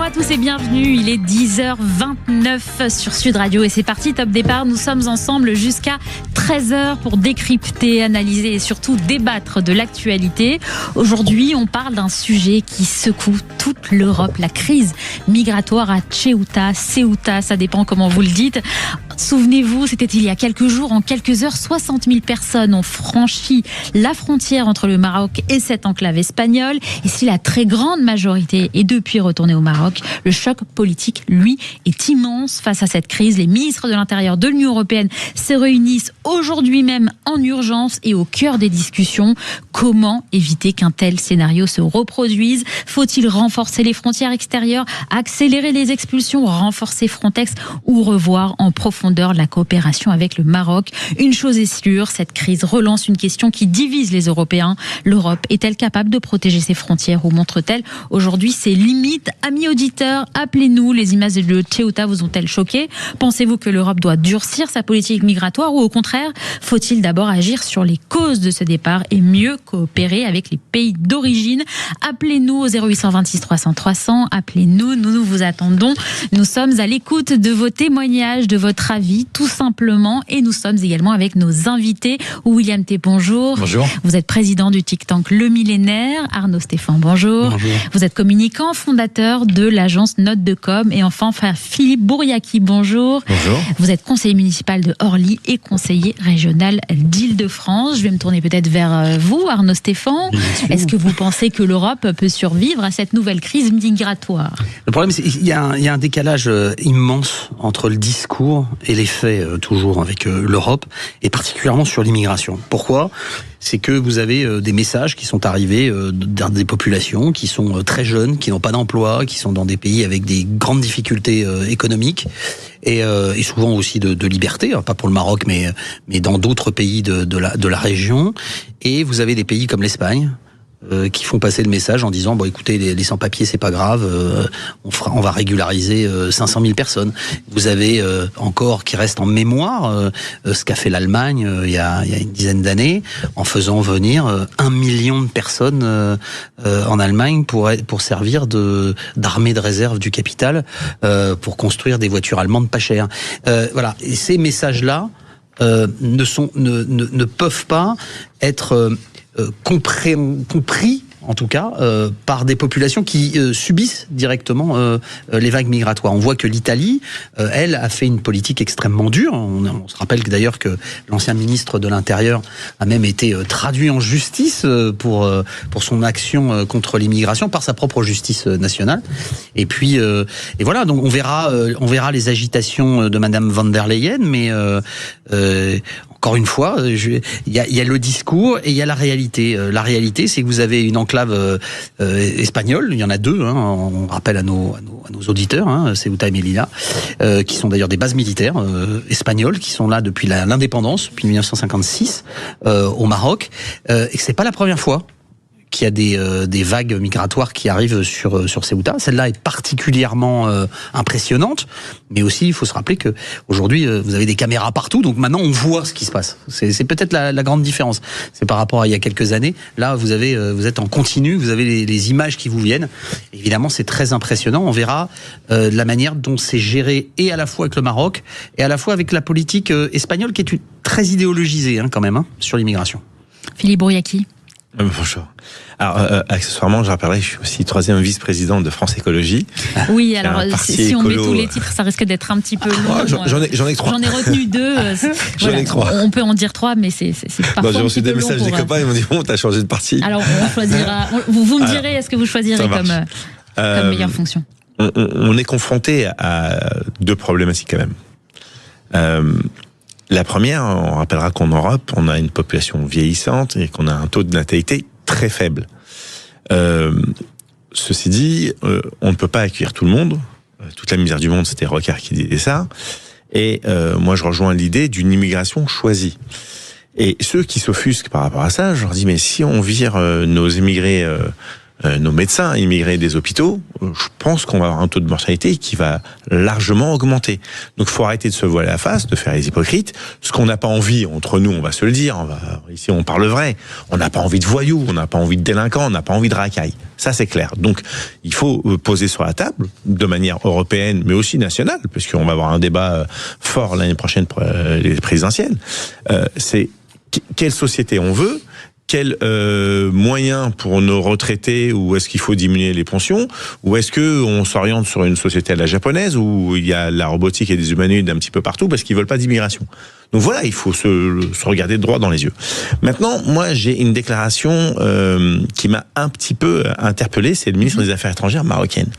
à tous et bienvenue, il est 10h29 sur Sud Radio et c'est parti, top départ, nous sommes ensemble jusqu'à 13h pour décrypter, analyser et surtout débattre de l'actualité. Aujourd'hui, on parle d'un sujet qui secoue toute l'Europe, la crise migratoire à Ceuta, ça dépend comment vous le dites. Souvenez-vous, c'était il y a quelques jours, en quelques heures, 60 000 personnes ont franchi la frontière entre le Maroc et cette enclave espagnole. Et si la très grande majorité est depuis retournée au Maroc, le choc politique, lui, est immense face à cette crise. Les ministres de l'Intérieur de l'Union européenne se réunissent aujourd'hui même en urgence et au cœur des discussions. Comment éviter qu'un tel scénario se reproduise ? Faut-il renforcer les frontières extérieures, accélérer les expulsions, renforcer Frontex ou revoir en profondeur la coopération avec le Maroc? Une chose est sûre, cette crise relance une question qui divise les Européens. L'Europe est-elle capable de protéger ses frontières ou montre-t-elle aujourd'hui ses limites? Amis auditeurs, appelez-nous. Les images de Ceuta vous ont-elles choqué? Pensez-vous que l'Europe doit durcir sa politique migratoire ou au contraire, faut-il d'abord agir sur les causes de ce départ et mieux coopérer avec les pays d'origine? Appelez-nous au 0826 300 300. Appelez-nous, nous vous attendons. Nous sommes à l'écoute de vos témoignages, de votre avis, tout simplement. Et nous sommes également avec nos invités. William T, bonjour. Bonjour. Vous êtes président du think tank Le Millénaire. Arnaud Stéphane, bonjour. Bonjour. Vous êtes communicant, fondateur de l'agence Note de Com. Et enfin, frère Philippe Bouriaki, bonjour. Bonjour. Vous êtes conseiller municipal de Orly et conseiller régional d'Île-de-France. Je vais me tourner peut-être vers vous, Arnaud Stéphane. Est-ce que vous pensez que l'Europe peut survivre à cette nouvelle crise migratoire? Le problème, c'est qu'il y a un décalage immense entre le discours et les faits, toujours, avec l'Europe, et particulièrement sur l'immigration. Pourquoi ? C'est que vous avez des messages qui sont arrivés dans des populations qui sont très jeunes, qui n'ont pas d'emploi, qui sont dans des pays avec des grandes difficultés économiques et souvent aussi de liberté, pas pour le Maroc, mais dans d'autres pays de la région. Et vous avez des pays comme l'Espagne qui font passer le message en disant bon écoutez les sans-papiers c'est pas grave, on va régulariser 500 000 personnes. Vous avez encore qui reste en mémoire ce qu'a fait l'Allemagne il y a une dizaine d'années en faisant venir 1 million de personnes en Allemagne pour servir d'armée de réserve du capital pour construire des voitures allemandes pas chères. Voilà, et ces messages là ne peuvent pas être compris en tout cas par des populations qui subissent directement les vagues migratoires. On voit que l'Italie, elle, a fait une politique extrêmement dure. On se rappelle d'ailleurs que l'ancien ministre de l'Intérieur a même été traduit en justice pour son action contre l'immigration par sa propre justice nationale. Et puis et voilà, donc on verra les agitations de Madame von der Leyen, mais encore une fois, il y a le discours et il y a la réalité. La réalité, c'est que vous avez une enclave espagnole, il y en a deux, on rappelle à nos auditeurs, Ceuta et Melilla, qui sont d'ailleurs des bases militaires espagnoles, qui sont là depuis l'indépendance, depuis 1956, au Maroc, et que c'est pas la première fois qu'il y a des vagues migratoires qui arrivent sur Ceuta. Celle-là est particulièrement impressionnante, mais aussi il faut se rappeler que aujourd'hui vous avez des caméras partout, donc maintenant on voit ce qui se passe. C'est peut-être la grande différence. C'est par rapport à il y a quelques années. Là vous êtes en continu, vous avez les images qui vous viennent. Évidemment c'est très impressionnant. On verra la manière dont c'est géré et à la fois avec le Maroc et à la fois avec la politique espagnole qui est très idéologisée quand même sur l'immigration. Philippe Bouriaki. Bonjour. Alors, accessoirement, je rappellerai, je suis aussi 3e vice-président de France Écologie. Oui, alors si on met tous les titres, ça risque d'être un petit peu long. J'en ai 3. J'en ai retenu 2. J'en ai 3. On peut en dire 3, mais c'est parfois j'ai reçu des messages des copains, ils m'ont dit bon, t'as changé de parti. Alors, on choisira. Vous me direz, est-ce que vous choisirez comme meilleure fonction? On est confronté à 2 problématiques quand même. La première, on rappellera qu'en Europe, on a une population vieillissante et qu'on a un taux de natalité très faible. Ceci dit, on ne peut pas accueillir tout le monde. Toute la misère du monde, c'était Rocard qui disait ça. Et moi, je rejoins l'idée d'une immigration choisie. Et ceux qui s'offusquent par rapport à ça, je leur dis, mais si on vire nos immigrés nos médecins, immigrer des hôpitaux, je pense qu'on va avoir un taux de mortalité qui va largement augmenter. Donc il faut arrêter de se voiler la face, de faire les hypocrites. Ce qu'on n'a pas envie, entre nous, on va se le dire, ici on parle vrai, on n'a pas envie de voyous, on n'a pas envie de délinquants, on n'a pas envie de racailles. Ça c'est clair. Donc il faut poser sur la table, de manière européenne, mais aussi nationale, puisqu'on va avoir un débat fort l'année prochaine pour les présidentielles, c'est quelle société on veut, quels moyens pour nos retraités, ou est-ce qu'il faut diminuer les pensions, ou est-ce que on s'oriente sur une société à la japonaise où il y a la robotique et des humanoïdes un petit peu partout parce qu'ils veulent pas d'immigration. Donc voilà, il faut se regarder droit dans les yeux. Maintenant, moi, j'ai une déclaration qui m'a un petit peu interpellé. C'est le ministre des Affaires étrangères marocaine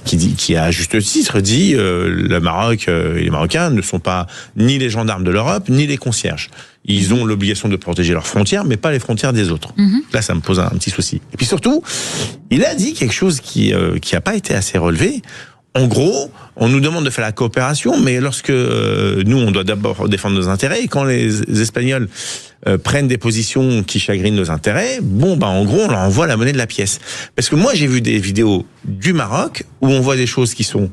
qui a à juste titre dit le Maroc et les Marocains ne sont pas ni les gendarmes de l'Europe ni les concierges. Ils ont l'obligation de protéger leurs frontières, mais pas les frontières des autres. Là, ça me pose un petit souci. Et puis surtout, il a dit quelque chose qui a pas été assez relevé. En gros, on nous demande de faire la coopération, mais lorsque nous, on doit d'abord défendre nos intérêts, et quand les Espagnols prennent des positions qui chagrinent nos intérêts, en gros, on leur envoie la monnaie de la pièce. Parce que moi, j'ai vu des vidéos du Maroc où on voit des choses qui sont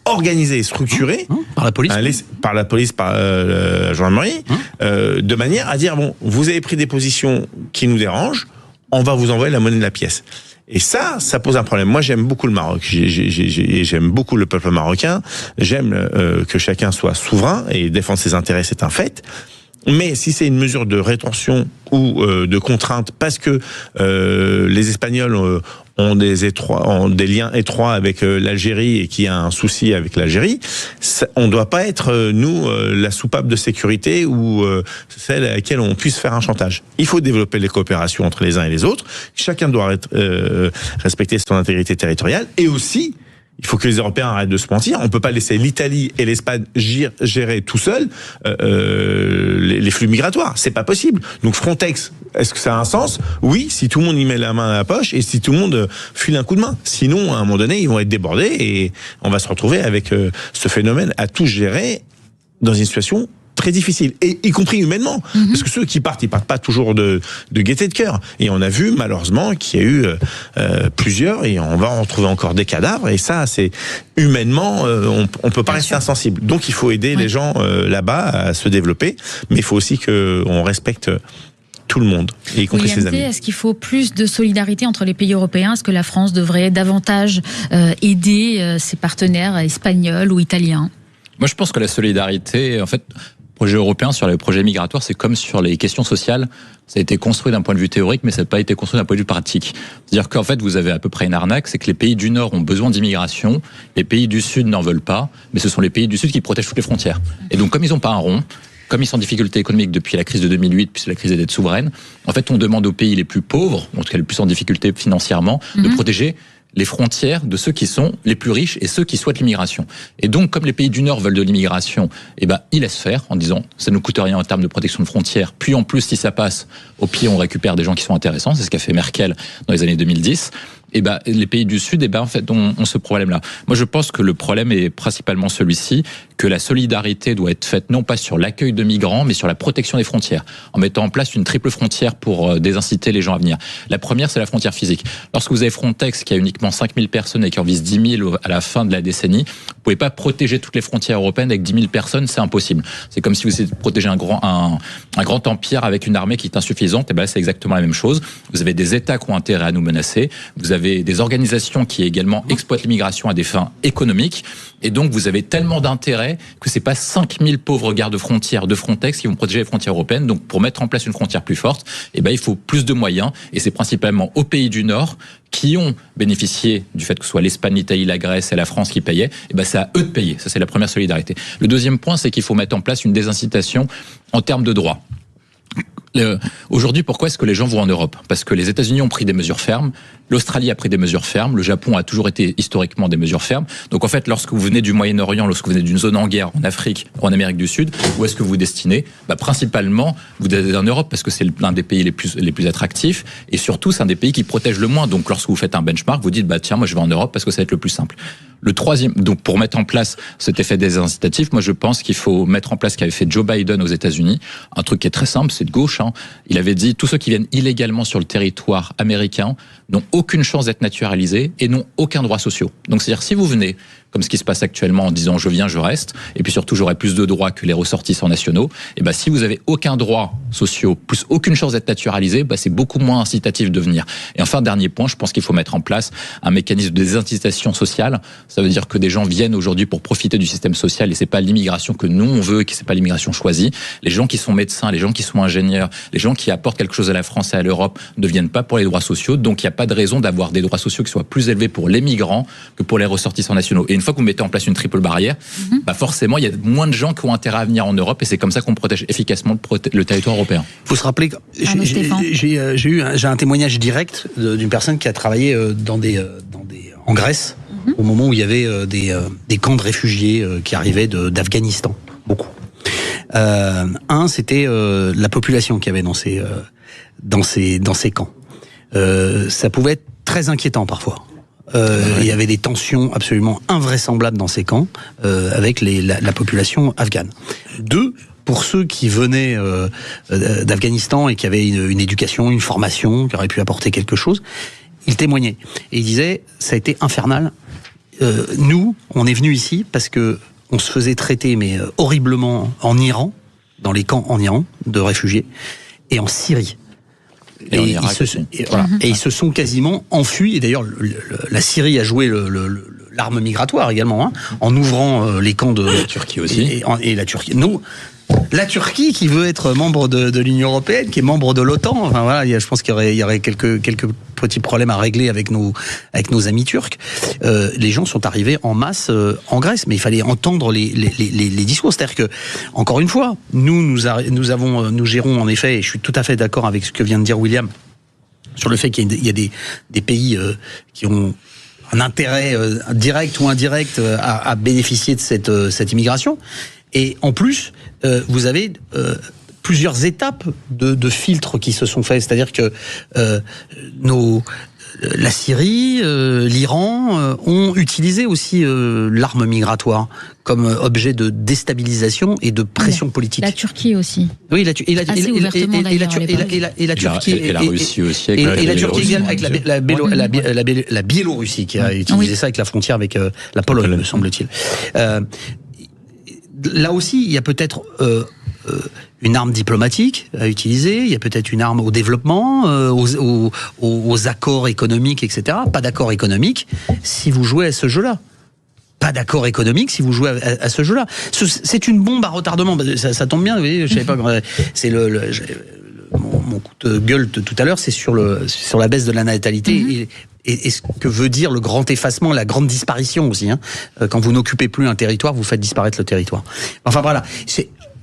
organisées, structurées par la police, par la gendarmerie, de manière à dire vous avez pris des positions qui nous dérangent, on va vous envoyer la monnaie de la pièce. Et ça pose un problème. Moi, j'aime beaucoup le Maroc. J'aime beaucoup le peuple marocain. J'aime que chacun soit souverain et défendre ses intérêts, c'est un fait. Mais si c'est une mesure de rétention ou de contrainte parce que les Espagnols ont des liens étroits avec l'Algérie et qu'il y a un souci avec l'Algérie, on ne doit pas être, nous, la soupape de sécurité ou celle à laquelle on puisse faire un chantage. Il faut développer les coopérations entre les uns et les autres. Chacun doit respecter son intégrité territoriale et aussi, il faut que les Européens arrêtent de se mentir. On peut pas laisser l'Italie et l'Espagne gérer tout seul les flux migratoires. C'est pas possible. Donc Frontex, est-ce que ça a un sens ? Oui, si tout le monde y met la main à la poche et si tout le monde file un coup de main. Sinon, à un moment donné, ils vont être débordés et on va se retrouver avec ce phénomène à tout gérer dans une situation très difficile, et y compris humainement, parce que ceux qui partent, ils partent pas toujours de gaieté de cœur. Et on a vu malheureusement qu'il y a eu plusieurs, et on va en retrouver encore des cadavres. Et ça, c'est humainement, on peut pas rester insensible. Donc il faut aider les gens là-bas à se développer, mais il faut aussi que on respecte tout le monde, et y compris ses amis. Est-ce qu'il faut plus de solidarité entre les pays européens ? Est-ce que la France devrait davantage aider ses partenaires espagnols ou italiens ? Moi, je pense que la solidarité, en fait, projet européen sur les projets migratoires, c'est comme sur les questions sociales. Ça a été construit d'un point de vue théorique, mais ça n'a pas été construit d'un point de vue pratique. C'est-à-dire qu'en fait, vous avez à peu près une arnaque, c'est que les pays du Nord ont besoin d'immigration, les pays du Sud n'en veulent pas, mais ce sont les pays du Sud qui protègent toutes les frontières. Et donc, comme ils n'ont pas un rond, comme ils sont en difficulté économique depuis la crise de 2008, puis la crise des dettes souveraines, en fait, on demande aux pays les plus pauvres, en tout cas les plus en difficulté financièrement, de protéger les frontières de ceux qui sont les plus riches et ceux qui souhaitent l'immigration. Et donc, comme les pays du Nord veulent de l'immigration, ils laissent faire en disant ça ne coûte rien en termes de protection de frontières. Puis en plus, si ça passe, au pied, on récupère des gens qui sont intéressants. C'est ce qu'a fait Merkel dans les années 2010. Les pays du Sud, en fait, ont ce problème-là. Moi, je pense que le problème est principalement celui-ci, que la solidarité doit être faite non pas sur l'accueil de migrants, mais sur la protection des frontières, en mettant en place une triple frontière pour désinciter les gens à venir. La première, c'est la frontière physique. Lorsque vous avez Frontex, qui a uniquement 5000 personnes et qui en vise 10 000 à la fin de la décennie, vous pouvez pas protéger toutes les frontières européennes avec 10 000 personnes, c'est impossible. C'est comme si vous essayez de protéger un grand empire avec une armée qui est insuffisante. C'est exactement la même chose. Vous avez des États qui ont intérêt à nous menacer. Vous avez des organisations qui également exploitent l'immigration à des fins économiques. Et donc, vous avez tellement d'intérêt que c'est pas 5000 pauvres gardes-frontières de Frontex qui vont protéger les frontières européennes. Donc, pour mettre en place une frontière plus forte, il faut plus de moyens. Et c'est principalement aux pays du Nord qui ont bénéficié du fait que ce soit l'Espagne, l'Italie, la Grèce et la France qui payaient. C'est à eux de payer. Ça, c'est la première solidarité. Le deuxième point, c'est qu'il faut mettre en place une désincitation en termes de droits. Aujourd'hui, pourquoi est-ce que les gens vont en Europe ? Parce que les États-Unis ont pris des mesures fermes, l'Australie a pris des mesures fermes, le Japon a toujours été historiquement des mesures fermes. Donc en fait, lorsque vous venez du Moyen-Orient, lorsque vous venez d'une zone en guerre en Afrique, en Amérique du Sud, où est-ce que vous destinez ? Principalement, vous êtes en Europe parce que c'est l'un des pays les plus attractifs, et surtout c'est un des pays qui protège le moins. Donc lorsque vous faites un benchmark, vous dites tiens, moi je vais en Europe parce que ça va être le plus simple. Le troisième, donc pour mettre en place cet effet désincitatif, moi je pense qu'il faut mettre en place ce qu'avait fait Joe Biden aux États-Unis, un truc qui est très simple, c'est de gauche. Il avait dit tous ceux qui viennent illégalement sur le territoire américain n'ont aucune chance d'être naturalisés et n'ont aucun droit social. Donc c'est-à-dire si vous venez, comme ce qui se passe actuellement en disant je viens, je reste, et puis surtout j'aurai plus de droits que les ressortissants nationaux, et ben si vous avez aucun droit social plus aucune chance d'être naturalisé, c'est beaucoup moins incitatif de venir. Et enfin dernier point, je pense qu'il faut mettre en place un mécanisme de désincitation sociale. Ça veut dire que des gens viennent aujourd'hui pour profiter du système social et c'est pas l'immigration que nous on veut, et que c'est pas l'immigration choisie. Les gens qui sont médecins, les gens qui sont ingénieurs, les gens qui apportent quelque chose à la France et à l'Europe ne viennent pas pour les droits sociaux. Donc il n'y a pas de raison d'avoir des droits sociaux qui soient plus élevés pour les migrants que pour les ressortissants nationaux. Et une fois que vous mettez en place une triple barrière, forcément il y a moins de gens qui ont intérêt à venir en Europe et c'est comme ça qu'on protège efficacement le territoire européen. Il faut se rappeler que j'ai un témoignage direct d'une personne qui a travaillé en Grèce au moment où il y avait des camps de réfugiés qui arrivaient d'Afghanistan, beaucoup. C'était la population qui avait dans ces camps. Ça pouvait être très inquiétant parfois. Il y avait des tensions absolument invraisemblables dans ces camps avec la population afghane. Pour ceux qui venaient d'Afghanistan et qui avaient une éducation, une formation, qui auraient pu apporter quelque chose, ils témoignaient. Et ils disaient, ça a été infernal. Nous, on est venus ici parce que on se faisait traiter, mais horriblement, en Iran, dans les camps en Iran, de réfugiés, et en Syrie. Et ils se sont quasiment enfuis. Et d'ailleurs, la Syrie a joué l'arme migratoire également, en ouvrant les camps de la Turquie aussi. Et la Turquie. La Turquie qui veut être membre de l'Union européenne, qui est membre de l'OTAN. Enfin voilà, je pense qu'il y aurait quelques petits problèmes à régler avec nos amis turcs. Les gens sont arrivés en masse en Grèce, mais il fallait entendre les discours. C'est-à-dire que, encore une fois, nous gérons en effet, et je suis tout à fait d'accord avec ce que vient de dire William, sur le fait qu'il y a des pays qui ont un intérêt direct ou indirect à bénéficier de cette immigration. Et en plus, vous avez plusieurs étapes de filtres qui se sont faits. C'est-à-dire que la Syrie, l'Iran ont utilisé aussi l'arme migratoire comme objet de déstabilisation et de pression politique. La Turquie aussi. Oui, la Turquie et la Russie aussi. Et la Turquie avec la Biélorussie qui a utilisé ça avec la frontière avec la Pologne, me semble-t-il. Là aussi, il y a peut-être une arme diplomatique à utiliser, il y a peut-être une arme au développement, aux accords économiques, etc. Pas d'accord économique si vous jouez à ce jeu-là. Pas d'accord économique si vous jouez à ce jeu-là. C'est une bombe à retardement. Ça tombe bien, vous voyez, je savais pas. C'est mon coup de gueule de tout à l'heure, c'est sur la baisse de la natalité et ce que veut dire le grand effacement, la grande disparition aussi. Quand vous n'occupez plus un territoire, vous faites disparaître le territoire. Enfin voilà,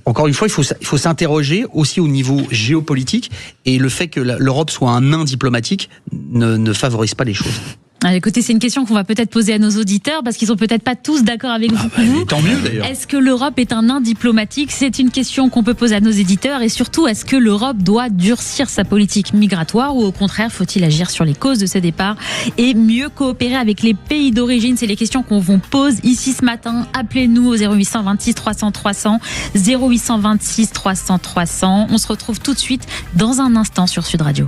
encore une fois, il faut s'interroger aussi au niveau géopolitique, et le fait que l'Europe soit un nain diplomatique ne favorise pas les choses. Écoutez, c'est une question qu'on va peut-être poser à nos auditeurs parce qu'ils sont peut-être pas tous d'accord avec vous. Tant mieux d'ailleurs. Est-ce que l'Europe est un nain diplomatique ? C'est une question qu'on peut poser à nos éditeurs, et surtout, est-ce que l'Europe doit durcir sa politique migratoire ou au contraire faut-il agir sur les causes de ces départs et mieux coopérer avec les pays d'origine ? C'est les questions qu'on vous pose ici ce matin. Appelez-nous au 0826 300 300, 0826 300 300. On se retrouve tout de suite dans un instant sur Sud Radio.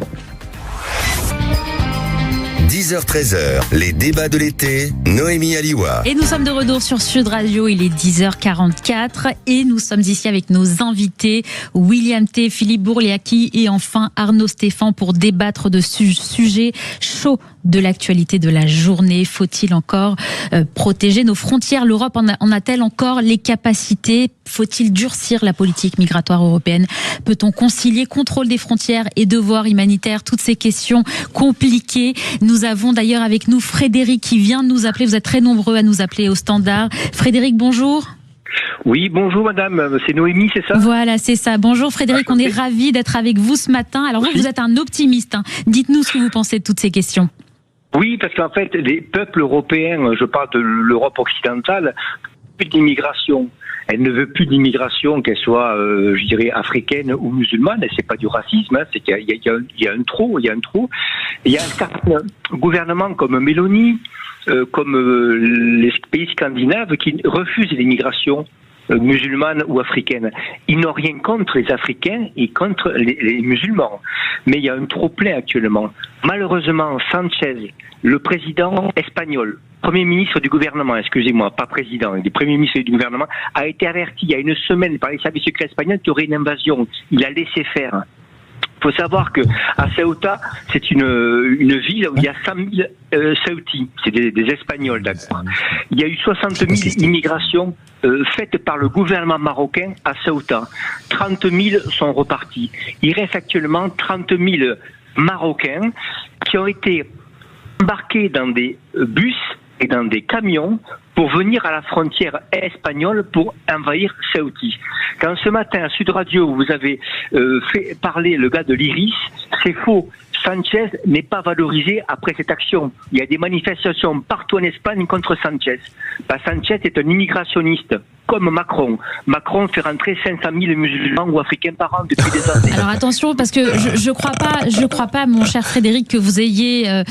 10h-13h, les débats de l'été, Noémie Aliwa. Et nous sommes de retour sur Sud Radio, il est 10h44 et nous sommes ici avec nos invités William T, Philippe Bourliaki et enfin Arnaud Stéphan pour débattre de sujets chauds de l'actualité de la journée. Faut-il encore protéger nos frontières ? L'Europe en a-t-elle encore les capacités ? Faut-il durcir la politique migratoire européenne ? Peut-on concilier contrôle des frontières et devoirs humanitaires ? Toutes ces questions compliquées. Nous avons d'ailleurs avec nous Frédéric qui vient de nous appeler. Vous êtes très nombreux à nous appeler au standard. Frédéric, bonjour. Oui, bonjour madame, c'est Noémie, c'est ça ? Voilà, c'est ça. Bonjour Frédéric, on est ravis d'être avec vous ce matin. Alors vous êtes un optimiste. Dites-nous ce que vous pensez de toutes ces questions. Oui, parce qu'en fait, les peuples européens, je parle de l'Europe occidentale, plus d'immigration. Elle ne veut plus d'immigration, qu'elle soit, je dirais, africaine ou musulmane. Et c'est pas du racisme, hein, c'est qu'il y a un trou. Il y a certains gouvernements comme Mélanie, comme les pays scandinaves qui refusent l'immigration musulmane ou africaine. Ils n'ont rien contre les Africains et contre les musulmans. Mais il y a un trop-plein actuellement. Malheureusement, Sanchez, le président espagnol, Premier ministre du gouvernement, excusez-moi, pas président, le Premier ministre du gouvernement, a été averti il y a une semaine par les services secrets espagnols qu'il y aurait une invasion. Il a laissé faire. Il faut savoir que à Ceuta, c'est une ville où il y a 100 000 Ceutis, c'est des Espagnols, d'accord. Il y a eu 60 000 immigrations faites par le gouvernement marocain à Ceuta. 30 000 sont repartis. Il reste actuellement 30 000 Marocains qui ont été embarqués dans des bus et dans des camions pour venir à la frontière espagnole pour envahir Ceuta. Quand ce matin à Sud Radio vous avez fait parler le gars de l'Iris, c'est faux. Sanchez n'est pas valorisé après cette action. Il y a des manifestations partout en Espagne contre Sanchez. Sanchez est un immigrationniste, comme Macron. Macron fait rentrer 500 000 musulmans ou africains par an depuis des années. Alors attention, parce que je crois pas, mon cher Frédéric, que vous ayez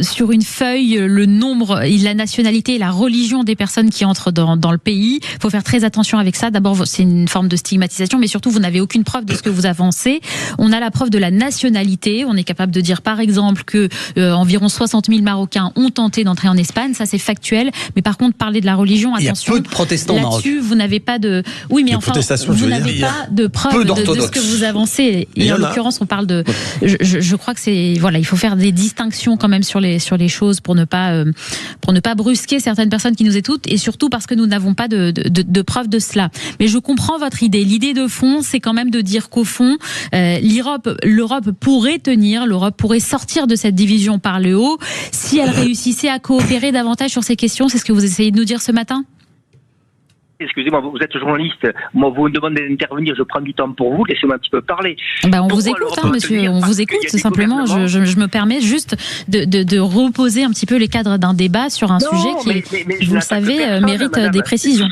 sur une feuille le nombre, la nationalité et la religion des personnes qui entrent dans le pays. Il faut faire très attention avec ça. D'abord, c'est une forme de stigmatisation, mais surtout, vous n'avez aucune preuve de ce que vous avancez. On a la preuve de la nationalité. On est capable de dire, par exemple, que environ 60 000 Marocains ont tenté d'entrer en Espagne. Ça, c'est factuel. Mais par contre, parler de la religion, attention. Il y a peu de protestants au Maroc. Vous n'avez pas de... Oui, mais enfin, vous n'avez pas de preuve de ce que vous avancez. Et en l'occurrence, on parle de... Je crois que c'est... Voilà, il faut faire des distinctions quand même sur les choses pour ne pas brusquer certaines personnes qui nous écoutent, et surtout parce que nous n'avons pas de preuve de cela. Mais je comprends votre idée. L'idée de fond, c'est quand même de dire qu'au fond, l'Europe pourrait tenir, l'Europe pourrait sortir de cette division par le haut si elle réussissait à coopérer davantage sur ces questions. C'est ce que vous essayez de nous dire ce matin ? Excusez-moi, vous êtes journaliste. Moi, vous me demandez d'intervenir, je prends du temps pour vous. Laissez-moi un petit peu parler. On vous écoute, monsieur. On vous écoute. Simplement, je me permets juste de reposer un petit peu les cadres d'un débat sur un sujet qui, vous le savez, mérite des précisions.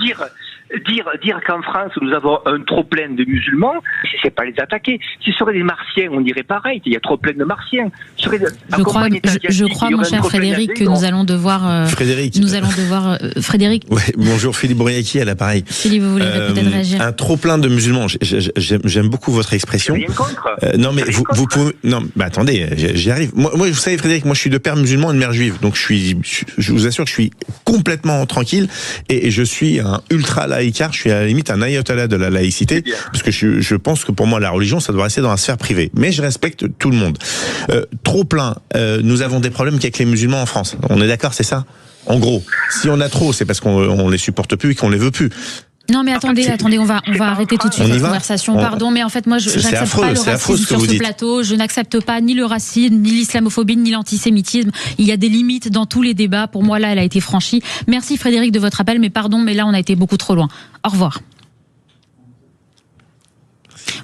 Dire qu'en France, nous avons un trop-plein de musulmans, c'est pas les attaquer. Si ce seraient des Martiens, on dirait pareil. Il y a trop plein de Martiens. Je crois, mon cher Frédéric, que nous allons devoir... Frédéric. Ouais, bonjour, Philippe Bouriaki à l'appareil. Philippe, vous voulez peut-être réagir. Un trop-plein de musulmans. J'aime beaucoup votre expression. Rien contre. Non, mais vous pouvez... Non, attendez, j'y arrive. Moi, vous savez, Frédéric, moi, je suis de père musulman et de mère juive. Donc, je vous assure que je suis complètement tranquille et je suis un ultra laïcard. Je suis à la limite un ayatollah de la laïcité, parce que je pense que pour moi la religion ça doit rester dans la sphère privée, mais je respecte tout le monde. Trop plein, nous avons des problèmes qu'avec les musulmans en France, on est d'accord, c'est ça? En gros, si on a trop, c'est parce qu'on les supporte plus et qu'on les veut plus. Non mais attendez, on va arrêter tout de suite cette conversation. Pardon, mais en fait moi je n'accepte pas le racisme sur ce plateau. Je n'accepte pas ni le racisme, ni l'islamophobie, ni l'antisémitisme. Il y a des limites dans tous les débats. Pour moi là, elle a été franchie. Merci Frédéric de votre appel, mais pardon, mais là on a été beaucoup trop loin. Au revoir.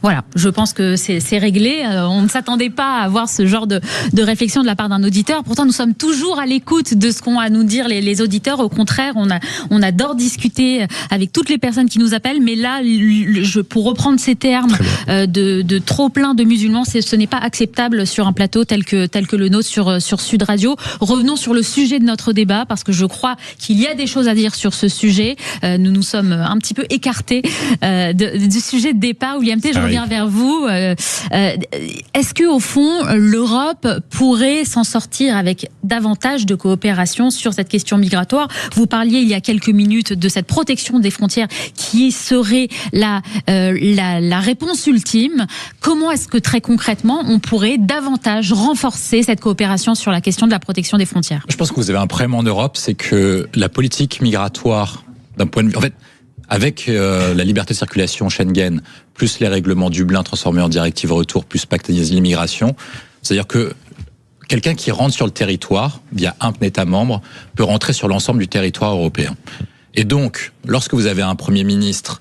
Voilà, je pense que c'est réglé. On ne s'attendait pas à avoir ce genre de réflexion de la part d'un auditeur. Pourtant, nous sommes toujours à l'écoute de ce qu'ont à nous dire les auditeurs. Au contraire, on adore discuter avec toutes les personnes qui nous appellent. Mais là, pour reprendre ces termes de trop plein de musulmans, ce n'est pas acceptable sur un plateau tel que le nôtre sur Sud Radio. Revenons sur le sujet de notre débat, parce que je crois qu'il y a des choses à dire sur ce sujet. Nous nous sommes un petit peu écartés du sujet de départ. William T, je reviens vers vous. Est-ce que au fond, l'Europe pourrait s'en sortir avec davantage de coopération sur cette question migratoire? Vous parliez il y a quelques minutes de cette protection des frontières qui serait la réponse ultime. Comment est-ce que très concrètement, on pourrait davantage renforcer cette coopération sur la question de la protection des frontières? Je pense que vous avez un problème en Europe, c'est que la politique migratoire, d'un point de vue... En fait, avec la liberté de circulation Schengen, plus les règlements Dublin transformés en directive retour, plus pacte d'immigration, c'est-à-dire que quelqu'un qui rentre sur le territoire via un État membre peut rentrer sur l'ensemble du territoire européen. Et donc, lorsque vous avez un Premier ministre,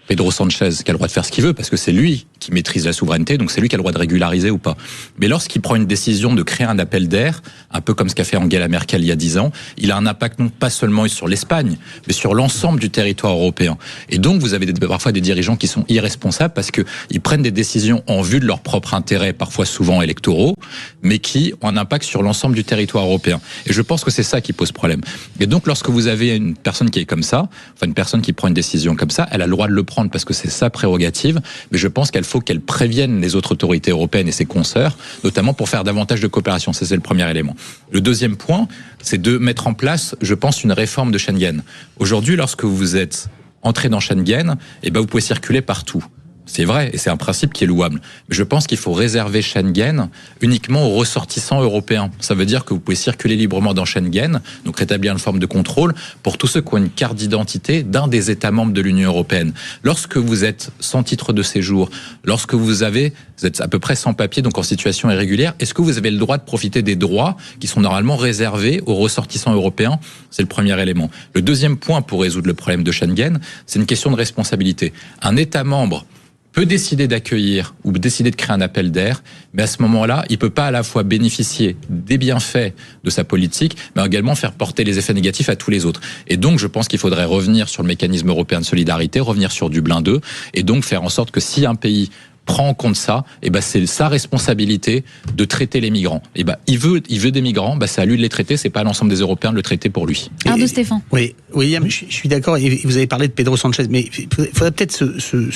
Pedro Sanchez, qui a le droit de faire ce qu'il veut, parce que c'est lui qui maîtrise la souveraineté, donc c'est lui qui a le droit de régulariser ou pas. Mais lorsqu'il prend une décision de créer un appel d'air, un peu comme ce qu'a fait Angela Merkel il y a 10 ans, il a un impact non pas seulement sur l'Espagne, mais sur l'ensemble du territoire européen. Et donc vous avez parfois des dirigeants qui sont irresponsables parce qu'ils prennent des décisions en vue de leur propre intérêt, parfois souvent électoraux, mais qui ont un impact sur l'ensemble du territoire européen. Et je pense que c'est ça qui pose problème. Et donc lorsque vous avez une personne qui est comme ça, enfin une personne qui prend une décision comme ça, elle a le droit de le prendre parce que c'est sa prérogative, mais je pense qu'il faut qu'elle prévienne les autres autorités européennes et ses consoeurs, notamment pour faire davantage de coopération. Ça, c'est le premier élément. Le deuxième point, c'est de mettre en place, je pense, une réforme de Schengen. Aujourd'hui, lorsque vous êtes entré dans Schengen, vous pouvez circuler partout. C'est vrai, et c'est un principe qui est louable. Mais je pense qu'il faut réserver Schengen uniquement aux ressortissants européens. Ça veut dire que vous pouvez circuler librement dans Schengen, donc rétablir une forme de contrôle pour tous ceux qui ont une carte d'identité d'un des États membres de l'Union européenne. Lorsque vous êtes sans titre de séjour, lorsque vous êtes à peu près sans papier, donc en situation irrégulière, est-ce que vous avez le droit de profiter des droits qui sont normalement réservés aux ressortissants européens? C'est le premier élément. Le deuxième point pour résoudre le problème de Schengen, c'est une question de responsabilité. Un État membre peut décider d'accueillir ou décider de créer un appel d'air, mais à ce moment-là, il peut pas à la fois bénéficier des bienfaits de sa politique, mais également faire porter les effets négatifs à tous les autres. Et donc, je pense qu'il faudrait revenir sur le mécanisme européen de solidarité, revenir sur Dublin II, et donc faire en sorte que si un pays prend en compte ça, c'est sa responsabilité de traiter les migrants. Il veut des migrants, c'est à lui de les traiter, c'est pas à l'ensemble des Européens de le traiter pour lui. Arnaud Stéphane. Oui, William, je suis d'accord. Et vous avez parlé de Pedro Sanchez, mais il faudrait peut-être se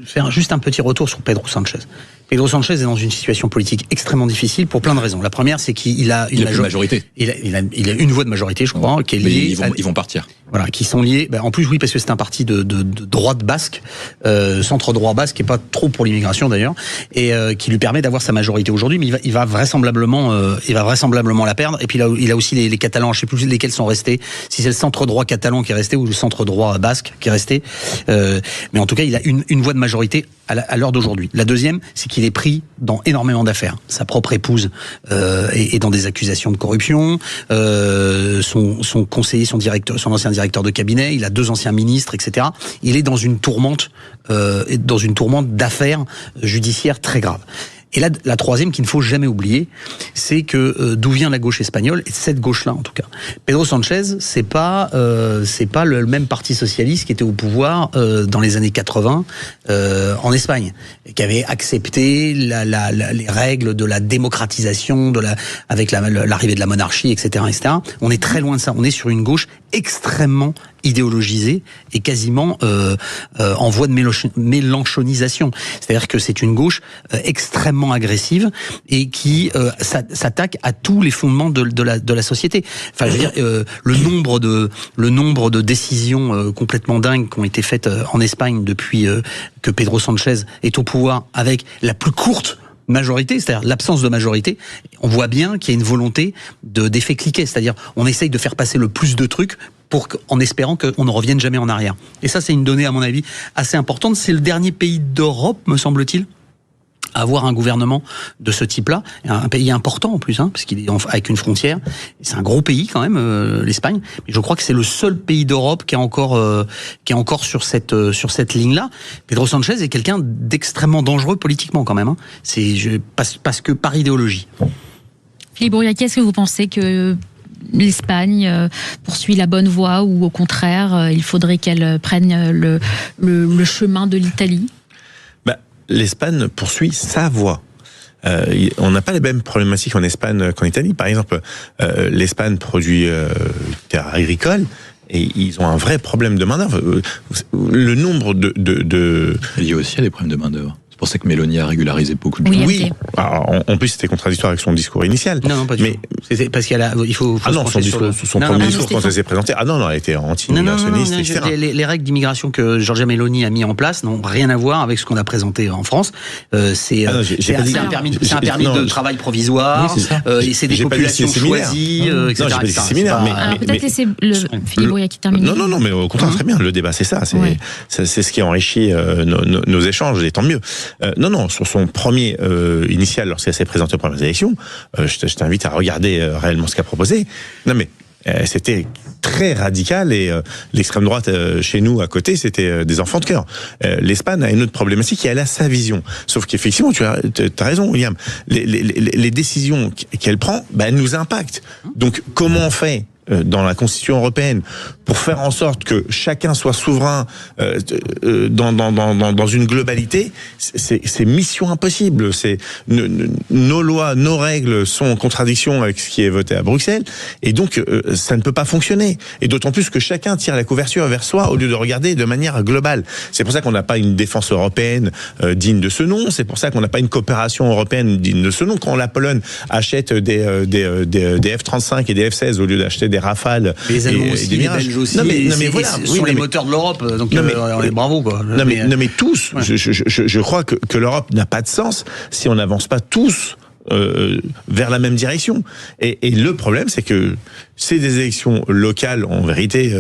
faire juste un petit retour sur Pedro Sanchez. Pedro Sanchez est dans une situation politique extrêmement difficile pour plein de raisons. La première, c'est qu'il a une majorité. Il a une voix de majorité, je crois, qui est liée. Ils vont partir. Voilà, qui sont liés. En plus, oui, parce que c'est un parti de droite basque, centre droit basque, qui est pas trop pour l'immigration d'ailleurs, et qui lui permet d'avoir sa majorité aujourd'hui. Mais il va vraisemblablement la perdre. Et puis il a aussi les Catalans. Je sais plus lesquels sont restés. Si c'est le centre droit catalan qui est resté ou le centre droit basque qui est resté. Mais en tout cas, il a une voix de majorité à l'heure d'aujourd'hui. La deuxième, c'est qu'il est pris dans énormément d'affaires. Sa propre épouse est dans des accusations de corruption. Son conseiller, son ancien directeur de cabinet, il a 2 anciens ministres, etc. Il est dans une tourmente d'affaires judiciaires très graves. Et là, la troisième qu'il ne faut jamais oublier, c'est que d'où vient la gauche espagnole, et cette gauche-là en tout cas. Pedro Sanchez, c'est pas le même parti socialiste qui était au pouvoir dans les années 80 en Espagne, qui avait accepté les règles de la démocratisation, avec l'arrivée de la monarchie, etc., etc. On est très loin de ça. On est sur une gauche extrêmement idéologisée et quasiment en voie de mélanchonisation. C'est-à-dire que c'est une gauche extrêmement agressive et qui s'attaque à tous les fondements de la société. Enfin, je veux dire, le nombre de décisions complètement dingues qui ont été faites en Espagne depuis que Pedro Sanchez est au pouvoir, avec la plus courte majorité, c'est-à-dire l'absence de majorité, on voit bien qu'il y a une volonté d'effet cliquet, c'est-à-dire on essaye de faire passer le plus de trucs en espérant qu'on ne revienne jamais en arrière. Et ça, c'est une donnée, à mon avis, assez importante. C'est le dernier pays d'Europe, me semble-t-il, à avoir un gouvernement de ce type-là, un pays important en plus, parce qu'il est avec une frontière. C'est un gros pays quand même, l'Espagne. Mais je crois que c'est le seul pays d'Europe qui est encore sur cette ligne-là. Pedro Sanchez est quelqu'un d'extrêmement dangereux politiquement quand même. Parce que par idéologie. Philippe Bourriaqui, est-ce que vous pensez que l'Espagne poursuit la bonne voie ou au contraire, il faudrait qu'elle prenne le chemin de l'Italie ? L'Espagne poursuit sa voie. On n'a pas les mêmes problématiques en Espagne qu'en Italie. Par exemple, l'Espagne produit terres agricoles et ils ont un vrai problème de main-d'œuvre. Le nombre de... Il y a aussi des problèmes de main-d'œuvre. C'est pour ça que Mélanie a régularisé beaucoup de gens. Oui. Alors, en plus, c'était contradictoire avec son discours initial. Non, pas du tout. C'est parce il faut son premier discours quand elle s'est présentée. Elle a été anti-immigrationniste, etc. Les règles d'immigration que Giorgia Meloni a mis en place n'ont rien à voir avec ce qu'on a présenté en France. C'est un permis de travail provisoire. Et c'est des populations choisies, etc. Non, j'ai pas dit séminaire. Alors peut-être laisser Philippe Bourriaqui terminer. Non, mais au contraire, très bien. Le débat, c'est ça. C'est ce qui enrichit nos échanges, et tant mieux. Sur son premier initial, lorsqu'elle s'est présentée aux premières élections, je t'invite à regarder réellement ce qu'a proposé. Non, mais c'était très radical et l'extrême droite chez nous à côté, c'était des enfants de cœur. L'Espagne a une autre problématique et elle a sa vision. Sauf qu'effectivement, tu as raison, William. Les décisions qu'elle prend, elles nous impactent. Donc, comment on fait dans la Constitution européenne pour faire en sorte que chacun soit souverain dans une globalité, c'est mission impossible. Nos lois, nos règles sont en contradiction avec ce qui est voté à Bruxelles, et donc ça ne peut pas fonctionner. Et d'autant plus que chacun tire la couverture vers soi au lieu de regarder de manière globale. C'est pour ça qu'on n'a pas une défense européenne digne de ce nom. C'est pour ça qu'on n'a pas une coopération européenne digne de ce nom. Quand la Pologne achète des F-35 et des F-16 au lieu d'acheter des Rafales, les Allemands aussi, les Belges aussi, mais voilà, ce sont les moteurs de l'Europe, donc on est bravo quoi. Mais tous, je crois que l'Europe n'a pas de sens si on n'avance pas tous vers la même direction. Et le problème, c'est que c'est des élections locales, en vérité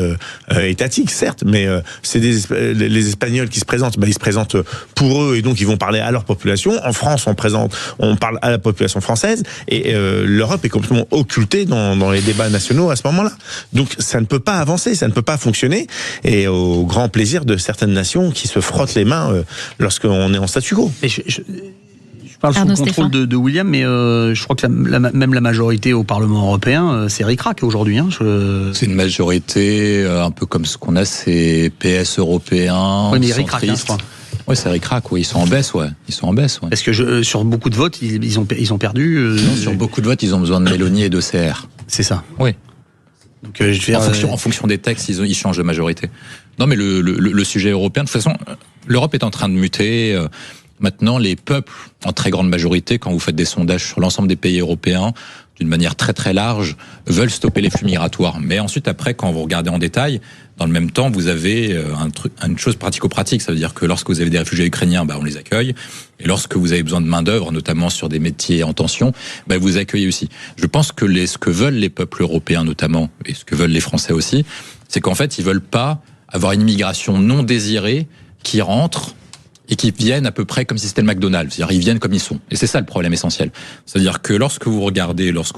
étatiques, certes, mais c'est les Espagnols qui se présentent. Ils se présentent pour eux et donc ils vont parler à leur population. En France, on parle à la population française et l'Europe est complètement occultée dans les débats nationaux à ce moment-là. Donc ça ne peut pas avancer, ça ne peut pas fonctionner. Et au grand plaisir de certaines nations qui se frottent les mains lorsqu'on est en statu quo. Je parle sous le contrôle de William, mais je crois que même la majorité au Parlement européen, c'est ric-rac aujourd'hui. C'est une majorité un peu comme ce qu'on a, c'est PS européens, oui, mais centristes. Oui, c'est ric-rac, oui, ils sont en baisse, ouais. Parce que sur beaucoup de votes, ils ont perdu. Non, sur beaucoup de votes, ils ont besoin de Mélanie et de CR. C'est ça. Oui. Donc, en fonction des textes, ils changent de majorité. Non, mais le sujet européen, de toute façon, l'Europe est en train de muter. Maintenant, les peuples, en très grande majorité, quand vous faites des sondages sur l'ensemble des pays européens, d'une manière très très large, veulent stopper les flux migratoires. Mais ensuite, après, quand vous regardez en détail, dans le même temps, vous avez une chose pratico-pratique. Ça veut dire que lorsque vous avez des réfugiés ukrainiens, on les accueille. Et lorsque vous avez besoin de main-d'œuvre, notamment sur des métiers en tension, vous accueillez aussi. Je pense que ce que veulent les peuples européens notamment, et ce que veulent les Français aussi, c'est qu'en fait, ils veulent pas avoir une immigration non désirée qui rentre et qui viennent à peu près comme si c'était le McDonald's. C'est-à-dire, ils viennent comme ils sont. Et c'est ça le problème essentiel. C'est-à-dire que lorsque vous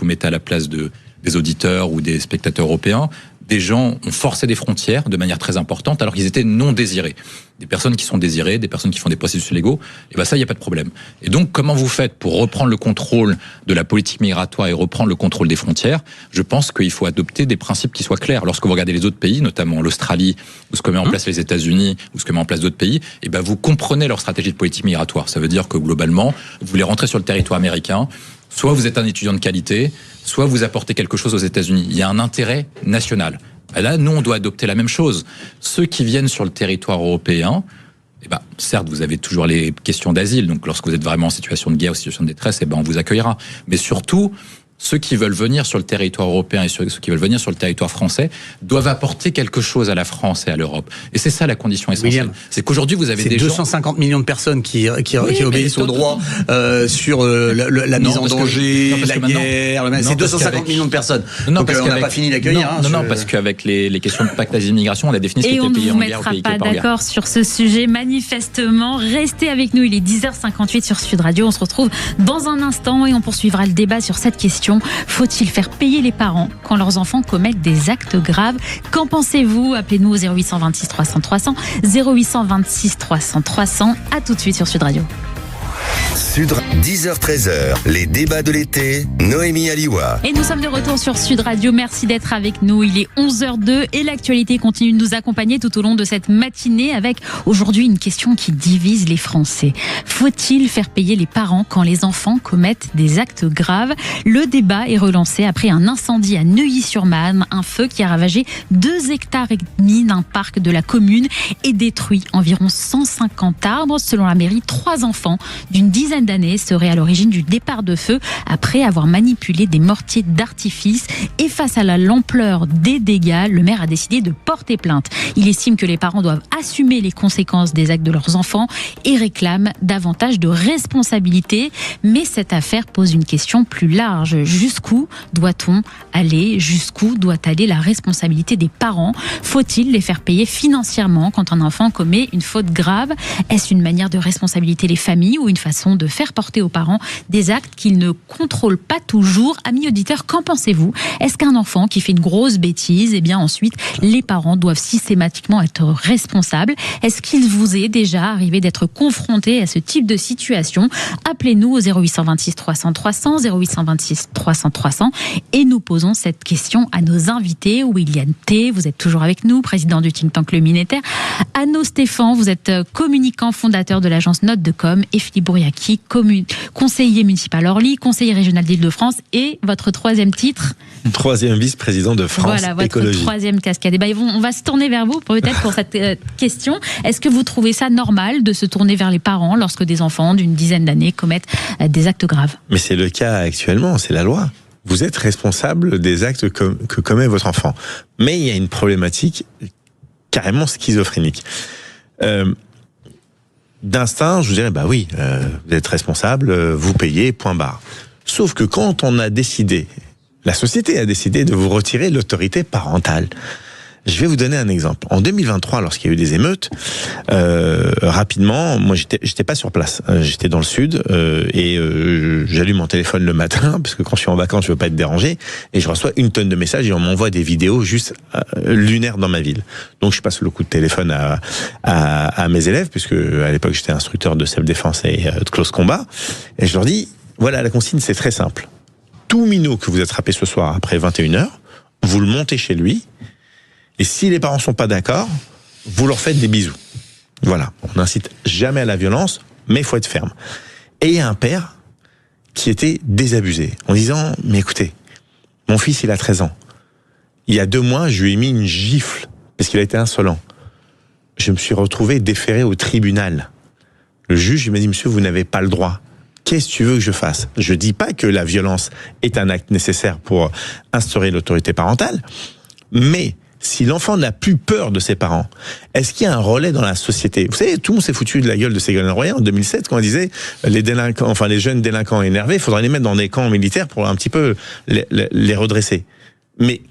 mettez à la place des auditeurs ou des spectateurs européens, des gens ont forcé des frontières de manière très importante alors qu'ils étaient non désirés. Des personnes qui sont désirées, des personnes qui font des processus légaux, et ça, il n'y a pas de problème. Et donc, comment vous faites pour reprendre le contrôle de la politique migratoire et reprendre le contrôle des frontières? Je pense qu'il faut adopter des principes qui soient clairs. Lorsque vous regardez les autres pays, notamment l'Australie, ou ce que met en place les États-Unis, ou ce que met en place d'autres pays, vous comprenez leur stratégie de politique migratoire. Ça veut dire que globalement, vous voulez rentrer sur le territoire américain, soit vous êtes un étudiant de qualité, soit vous apportez quelque chose aux États-Unis. Il y a un intérêt national. Et là, nous, on doit adopter la même chose. Ceux qui viennent sur le territoire européen, certes, vous avez toujours les questions d'asile. Donc, lorsque vous êtes vraiment en situation de guerre ou en situation de détresse, on vous accueillera. Mais surtout, ceux qui veulent venir sur le territoire européen et ceux qui veulent venir sur le territoire français doivent apporter quelque chose à la France et à l'Europe. Et c'est ça la condition essentielle. William, c'est qu'aujourd'hui, vous avez des 250 millions de personnes qui obéissent au droit sur la mise en danger, la guerre. C'est 250 millions de personnes. Donc on n'a pas fini d'accueillir. Non, parce qu'avec les questions de pacte d'asile-migration, on a défini ce qui était pays en guerre ou pays qui n'était pas en guerre. Et on ne vous mettra pas d'accord sur ce sujet, manifestement. Restez avec nous, il est 10h58 sur Sud Radio. On se retrouve dans un instant et on poursuivra le débat sur cette question. Faut-il faire payer les parents quand leurs enfants commettent des actes graves? Qu'en pensez-vous? Appelez-nous au 0826 300 300, 0826 300 300. À tout de suite sur Sud Radio. 10h-13h, les débats de l'été, Noémie Aliwa. Et nous sommes de retour sur Sud Radio. Merci d'être avec nous. Il est 11h02 et l'actualité continue de nous accompagner tout au long de cette matinée avec aujourd'hui une question qui divise les Français. Faut-il faire payer les parents quand les enfants commettent des actes graves? Le débat est relancé après un incendie à Neuilly-sur-Marne, un feu qui a ravagé 2,5 hectares d'un parc de la commune et détruit environ 150 arbres. Selon la mairie, 3 enfants d'une dizaine d'années seraient à l'origine du départ de feu après avoir manipulé des mortiers d'artifice. Et face à l'ampleur des dégâts, le maire a décidé de porter plainte. Il estime que les parents doivent assumer les conséquences des actes de leurs enfants et réclame davantage de responsabilité. Mais cette affaire pose une question plus large. Jusqu'où doit-on aller? Jusqu'où doit aller la responsabilité des parents? Faut-il les faire payer financièrement quand un enfant commet une faute grave? Est-ce une manière de responsabiliser les familles ou une façon de faire porter aux parents des actes qu'ils ne contrôlent pas toujours. Amis auditeurs, qu'en pensez-vous? Est-ce qu'un enfant qui fait une grosse bêtise, eh bien ensuite, les parents doivent systématiquement être responsables? Est-ce qu'il vous est déjà arrivé d'être confronté à ce type de situation? Appelez-nous au 0826 300 300, 0826 300 300 et nous posons cette question à nos invités. William T, vous êtes toujours avec nous, président du think tank Le Minétaire. Anno Stéphane, vous êtes communicant, fondateur de l'agence Note de Com. Et Philippe Bouriaki, conseiller municipal Orly, conseiller régional d'Île-de-France. Et votre troisième titre? Troisième vice-président de France Voilà, votre Écologie. troisième casquette. Et on va se tourner vers vous peut-être pour cette question. Est-ce que vous trouvez ça normal de se tourner vers les parents lorsque des enfants d'une dizaine d'années commettent des actes graves? Mais c'est le cas actuellement, c'est la loi. Vous êtes responsable des actes que commet votre enfant. Mais il y a une problématique carrément schizophrénique. D'instinct, je vous dirais, oui, vous êtes responsable, vous payez, point barre. Sauf que quand on a décidé, la société a décidé de vous retirer l'autorité parentale. Je vais vous donner un exemple. En 2023, lorsqu'il y a eu des émeutes, rapidement, moi j'étais pas sur place. J'étais dans le sud et j'allume mon téléphone le matin parce que quand je suis en vacances, je veux pas être dérangé et je reçois une tonne de messages et on m'envoie des vidéos juste lunaires dans ma ville. Donc je passe le coup de téléphone à mes élèves puisque à l'époque j'étais instructeur de self-défense et de close combat et je leur dis voilà, la consigne c'est très simple. Tout minot que vous attrapez ce soir après 21h, vous le montez chez lui. Et si les parents sont pas d'accord, vous leur faites des bisous. Voilà. On n'incite jamais à la violence, mais il faut être ferme. Et il y a un père qui était désabusé, en disant, mais écoutez, mon fils, il a 13 ans. Il y a 2 mois, je lui ai mis une gifle, parce qu'il a été insolent. Je me suis retrouvé déféré au tribunal. Le juge, il m'a dit, monsieur, vous n'avez pas le droit. Qu'est-ce que tu veux que je fasse? Je dis pas que la violence est un acte nécessaire pour instaurer l'autorité parentale, mais si l'enfant n'a plus peur de ses parents, est-ce qu'il y a un relais dans la société? Vous savez, tout le monde s'est foutu de la gueule de Ségolène Royal en 2007 quand on disait les jeunes délinquants énervés, il faudrait les mettre dans des camps militaires pour un petit peu les redresser. Mais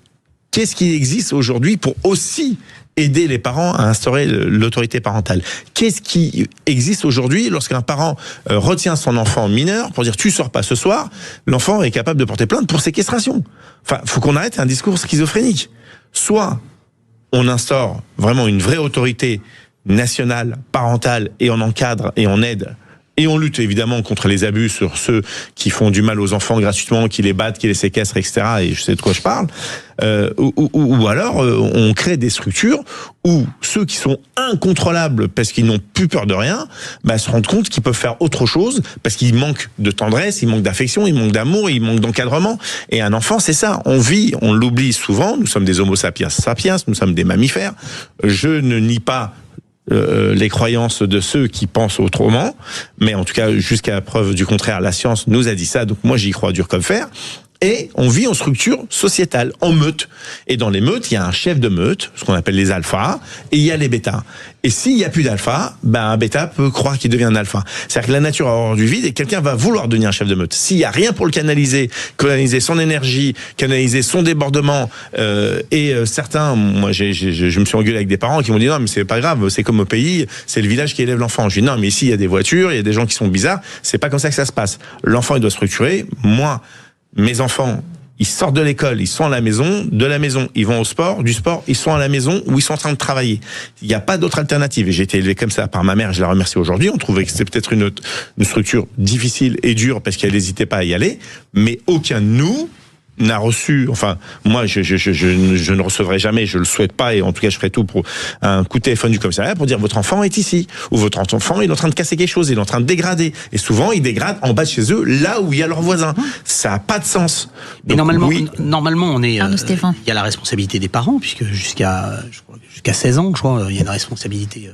qu'est-ce qui existe aujourd'hui pour aussi aider les parents à instaurer l'autorité parentale? Qu'est-ce qui existe aujourd'hui lorsqu'un parent retient son enfant mineur pour dire tu sors pas ce soir? L'enfant est capable de porter plainte pour séquestration. Enfin, faut qu'on arrête un discours schizophrénique. Soit on instaure vraiment une vraie autorité nationale, parentale, et on encadre et on aide. Et on lutte évidemment contre les abus sur ceux qui font du mal aux enfants gratuitement, qui les battent, qui les séquestrent, etc. Et je sais de quoi je parle. Ou alors on crée des structures où ceux qui sont incontrôlables parce qu'ils n'ont plus peur de rien, se rendent compte qu'ils peuvent faire autre chose parce qu'ils manquent de tendresse, ils manquent d'affection, ils manquent d'amour, ils manquent d'encadrement. Et un enfant, c'est ça. On vit, on l'oublie souvent. Nous sommes des Homo sapiens sapiens, nous sommes des mammifères. Je ne nie pas les croyances de ceux qui pensent autrement, mais en tout cas, jusqu'à preuve du contraire, la science nous a dit ça, donc moi j'y crois dur comme fer. Et on vit en structure sociétale, en meute. Et dans les meutes, il y a un chef de meute, ce qu'on appelle les alphas, et il y a les bêtas. Et s'il n'y a plus d'alpha, un bêta peut croire qu'il devient un alpha. C'est-à-dire que la nature a horreur du vide et quelqu'un va vouloir devenir un chef de meute. S'il n'y a rien pour le canaliser son énergie, canaliser son débordement, certains, moi je me suis engueulé avec des parents qui m'ont dit non mais c'est pas grave, c'est comme au pays, c'est le village qui élève l'enfant. Je dis non mais ici il y a des voitures, il y a des gens qui sont bizarres, c'est pas comme ça que ça se passe. L'enfant il doit structurer, moi mes enfants, ils sortent de l'école, ils sont à la maison, de la maison, ils vont au sport, du sport, ils sont à la maison ou ils sont en train de travailler. Il n'y a pas d'autre alternative. Et j'ai été élevé comme ça par ma mère, je la remercie aujourd'hui. On trouvait que c'était peut-être une structure difficile et dure parce qu'elle n'hésitait pas à y aller, mais aucun de nous n'a reçu, enfin, moi, je ne recevrai jamais, je le souhaite pas, et en tout cas, je ferai tout pour un coup de téléphone du commissariat pour dire votre enfant est ici, ou votre enfant il est en train de casser quelque chose, il est en train de dégrader. Et souvent, ils dégradent en bas de chez eux, là où il y a leurs voisins. Ça n'a pas de sens. Et donc, normalement, on est, il y a la responsabilité des parents, puisque jusqu'à 16 ans, je crois, il y a une responsabilité,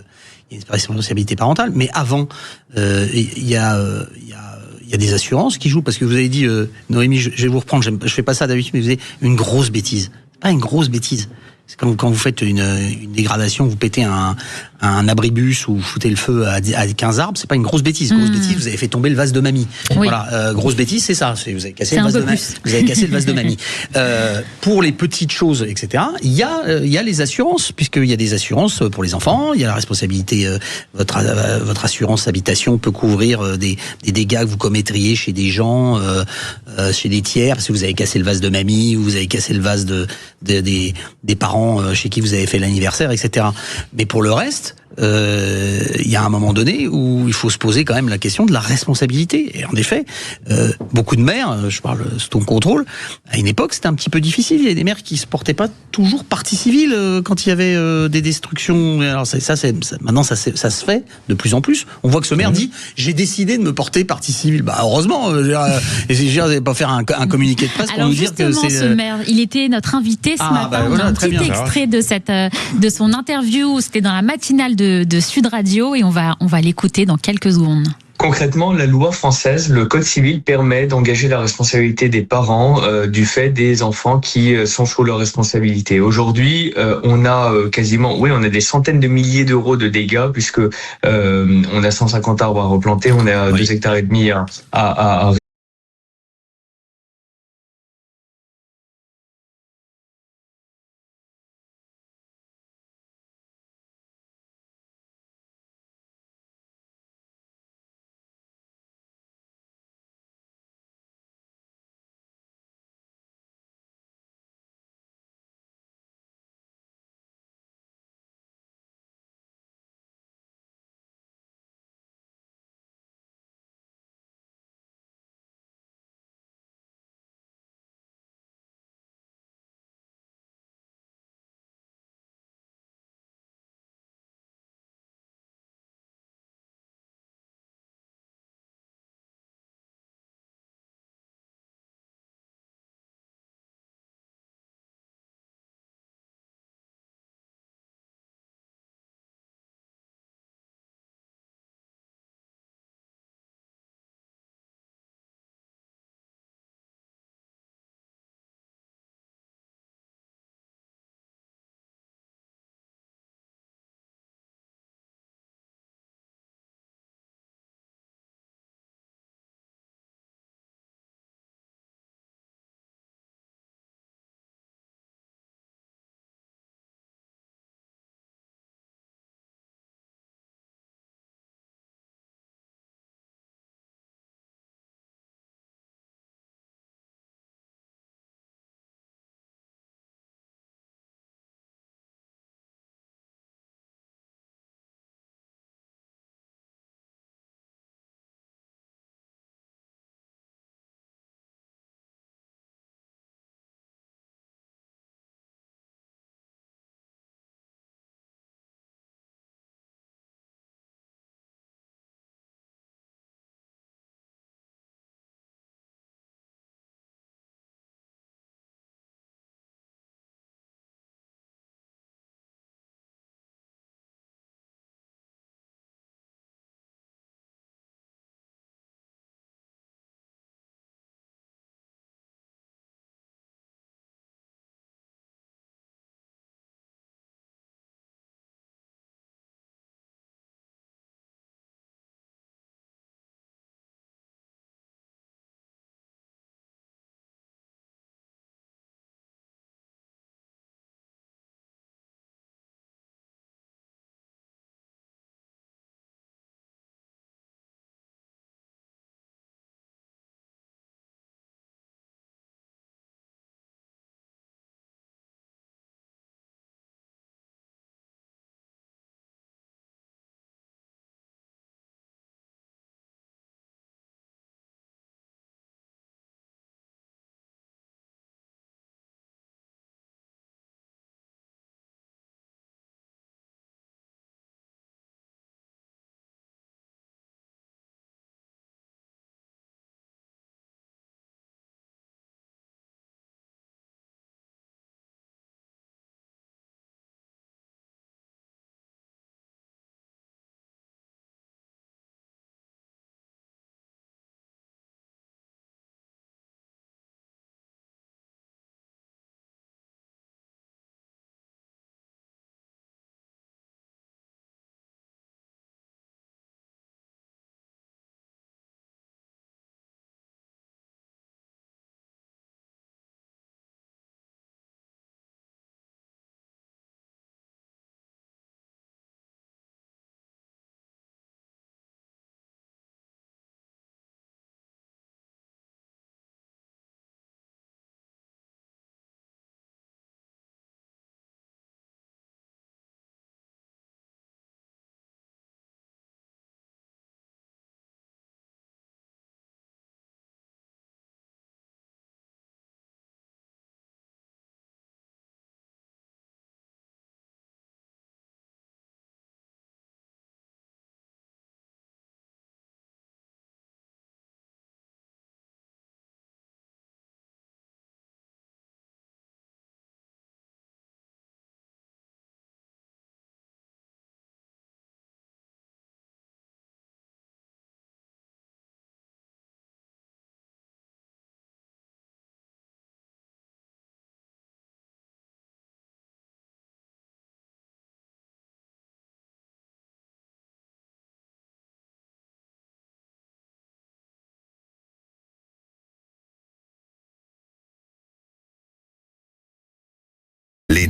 parentale. Mais avant, il y a des assurances qui jouent, parce que vous avez dit, Noémie, je vais vous reprendre, je fais pas ça d'habitude, mais vous avez une grosse bêtise. C'est pas une grosse bêtise. C'est comme quand vous faites une dégradation, vous pétez un un abribus ou vous foutez le feu à 15 arbres, c'est pas une grosse bêtise. Grosse bêtise, vous avez fait tomber le vase de mamie. Oui. Voilà, grosse bêtise, c'est ça. Vous avez cassé C'est le un vase peu de mamie. plus. Vous avez cassé le vase de mamie. Pour les petites choses, etc. Il y a les assurances, puisqu'il y a des assurances pour les enfants. Il y a la responsabilité. Votre assurance habitation peut couvrir des dégâts que vous commettriez chez des gens, chez des tiers, parce que vous avez cassé le vase de mamie, ou vous avez cassé le vase des parents chez qui vous avez fait l'anniversaire, etc. Mais pour le reste, il y a un moment donné où il faut se poser quand même la question de la responsabilité. Et en effet, beaucoup de maires, je parle sous ton contrôle, à une époque c'était un petit peu difficile. Il y a des maires qui se portaient pas toujours partie civile quand il y avait des destructions. Alors maintenant ça se fait de plus en plus. On voit que ce maire dit j'ai décidé de me porter partie civile. Bah heureusement, vous n'allez pas faire un communiqué de presse pour Alors nous dire que justement, c'est. ce maire, il était notre invité ce matin. Bah On voilà, a un très petit bien. extrait de son interview. C'était dans la matinale de Sud Radio et on va l'écouter dans quelques secondes. Concrètement, la loi française, le Code civil, permet d'engager la responsabilité des parents du fait des enfants qui sont sous leur responsabilité. Aujourd'hui, on a on a des centaines de milliers d'euros de dégâts puisque on a 150 arbres à replanter, on a 2 hectares et demi à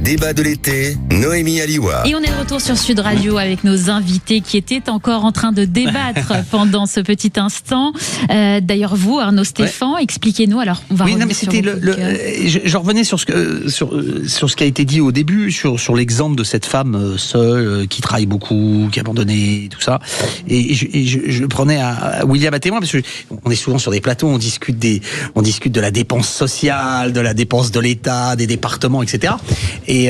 débats de l'été, Noémie Aliwa. Et on est de retour sur Sud Radio avec nos invités qui étaient encore en train de débattre pendant ce petit instant. D'ailleurs, vous, Arnaud Stéphan, expliquez-nous. Alors, on va revenir mais sur c'était je revenais sur ce qui a été dit au début, sur l'exemple de cette femme seule qui travaille beaucoup, qui a abandonné tout ça. Et je prenais à William à témoin parce que on est souvent sur des plateaux, on discute de la dépense sociale, de la dépense de l'État, des départements, etc. Et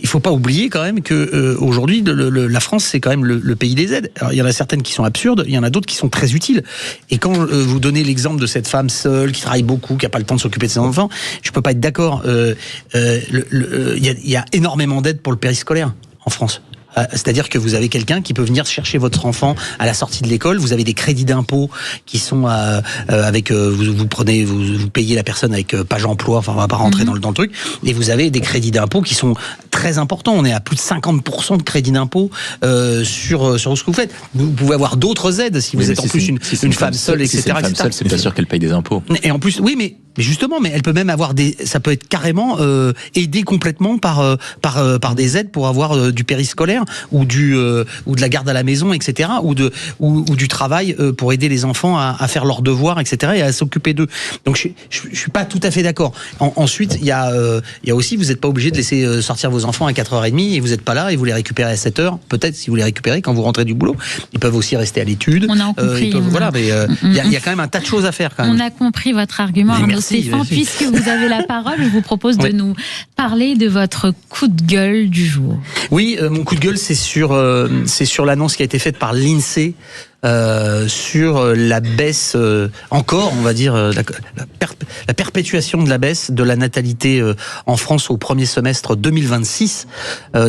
il faut pas oublier quand même que aujourd'hui la France c'est quand même le pays des aides. Alors il y en a certaines qui sont absurdes, il y en a d'autres qui sont très utiles. Et quand vous donnez l'exemple de cette femme seule qui travaille beaucoup, qui a pas le temps de s'occuper de ses enfants, je peux pas être d'accord. Il y a énormément d'aides pour le périscolaire en France. C'est-à-dire que vous avez quelqu'un qui peut venir chercher votre enfant à la sortie de l'école. Vous avez des crédits d'impôt qui sont avec vous payez la personne avec page emploi. Enfin, on va pas rentrer dans le truc. Et vous avez des crédits d'impôt qui sont très importants. On est à plus de 50% de crédits d'impôt sur ce que vous faites. Vous pouvez avoir d'autres aides si vous êtes en plus une femme seule, etc. Si c'est une femme seule, c'est pas sûr qu'elle paye des impôts. Et en plus, oui, mais justement, elle peut même avoir ça peut être carrément aidé complètement par des aides pour avoir du périscolaire ou de la garde à la maison, etc. ou du travail pour aider les enfants à faire leurs devoirs, etc. et à s'occuper d'eux. Donc je suis pas tout à fait d'accord. Ensuite, il y a aussi, vous n'êtes pas obligé de laisser sortir vos enfants à 4h30 et vous n'êtes pas là et vous les récupérez à 7h. Peut-être si vous les récupérez quand vous rentrez du boulot. Ils peuvent aussi rester à l'étude. On a compris. Mais il y a quand même un tas de choses à faire quand même. On a compris votre argument, Arnaud Stéphan. Puisque vous avez la parole, je vous propose de nous parler de votre coup de gueule du jour. Oui, mon coup de gueule, c'est sur l'annonce qui a été faite par l'INSEE sur la baisse, encore, on va dire, la perpétuation de la baisse de la natalité en France au premier semestre 2026,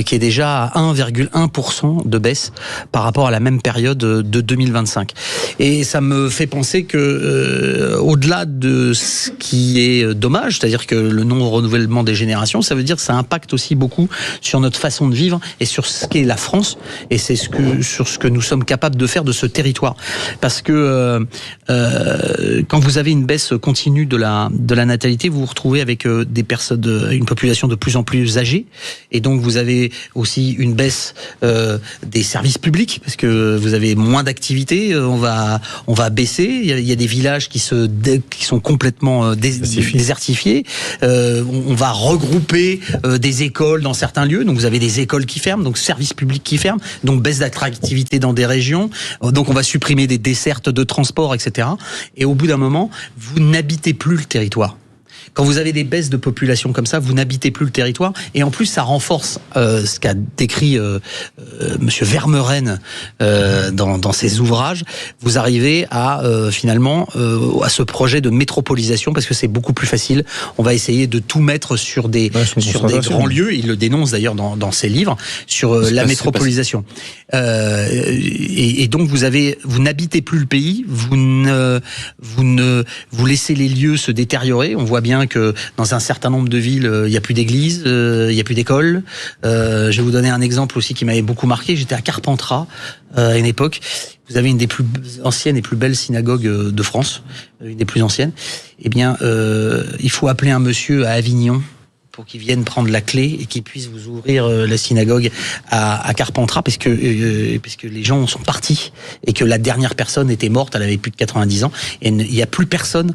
qui est déjà à 1,1% de baisse par rapport à la même période de 2025. Et ça me fait penser que, au-delà de ce qui est dommage, c'est-à-dire que le non-renouvellement des générations, ça veut dire que ça impacte aussi beaucoup sur notre façon de vivre et sur ce qu'est la France, et c'est sur ce que nous sommes capables de faire de ce territoire. Parce que quand vous avez une baisse continue de la natalité, vous vous retrouvez avec une population de plus en plus âgée, et donc vous avez aussi une baisse des services publics parce que vous avez moins d'activités. On va baisser. Il y a des villages qui sont complètement désertifiés. On va regrouper des écoles dans certains lieux. Donc vous avez des écoles qui ferment, donc services publics qui ferment, donc baisse d'attractivité dans des régions. Donc on va supprimer des dessertes de transport, etc. Et au bout d'un moment, vous n'habitez plus le territoire. Quand vous avez des baisses de population comme ça, vous n'habitez plus le territoire, et en plus ça renforce ce qu'a décrit Monsieur Vermeuren dans ses ouvrages. Vous arrivez à finalement à ce projet de métropolisation, parce que c'est beaucoup plus facile. On va essayer de tout mettre sur des grands lieux. Il le dénonce d'ailleurs dans ses livres sur la métropolisation. Et donc vous n'habitez plus le pays, vous laissez les lieux se détériorer. On voit bien que dans un certain nombre de villes, il n'y a plus d'églises, il n'y a plus d'écoles. Je vais vous donner un exemple aussi qui m'avait beaucoup marqué. J'étais à Carpentras à une époque. Vous avez une des plus anciennes et plus belles synagogues de France, une des plus anciennes. Eh bien, il faut appeler un monsieur à Avignon pour qu'il vienne prendre la clé et qu'il puisse vous ouvrir la synagogue à Carpentras, parce que les gens sont partis et que la dernière personne était morte, elle avait plus de 90 ans, et il n'y a plus personne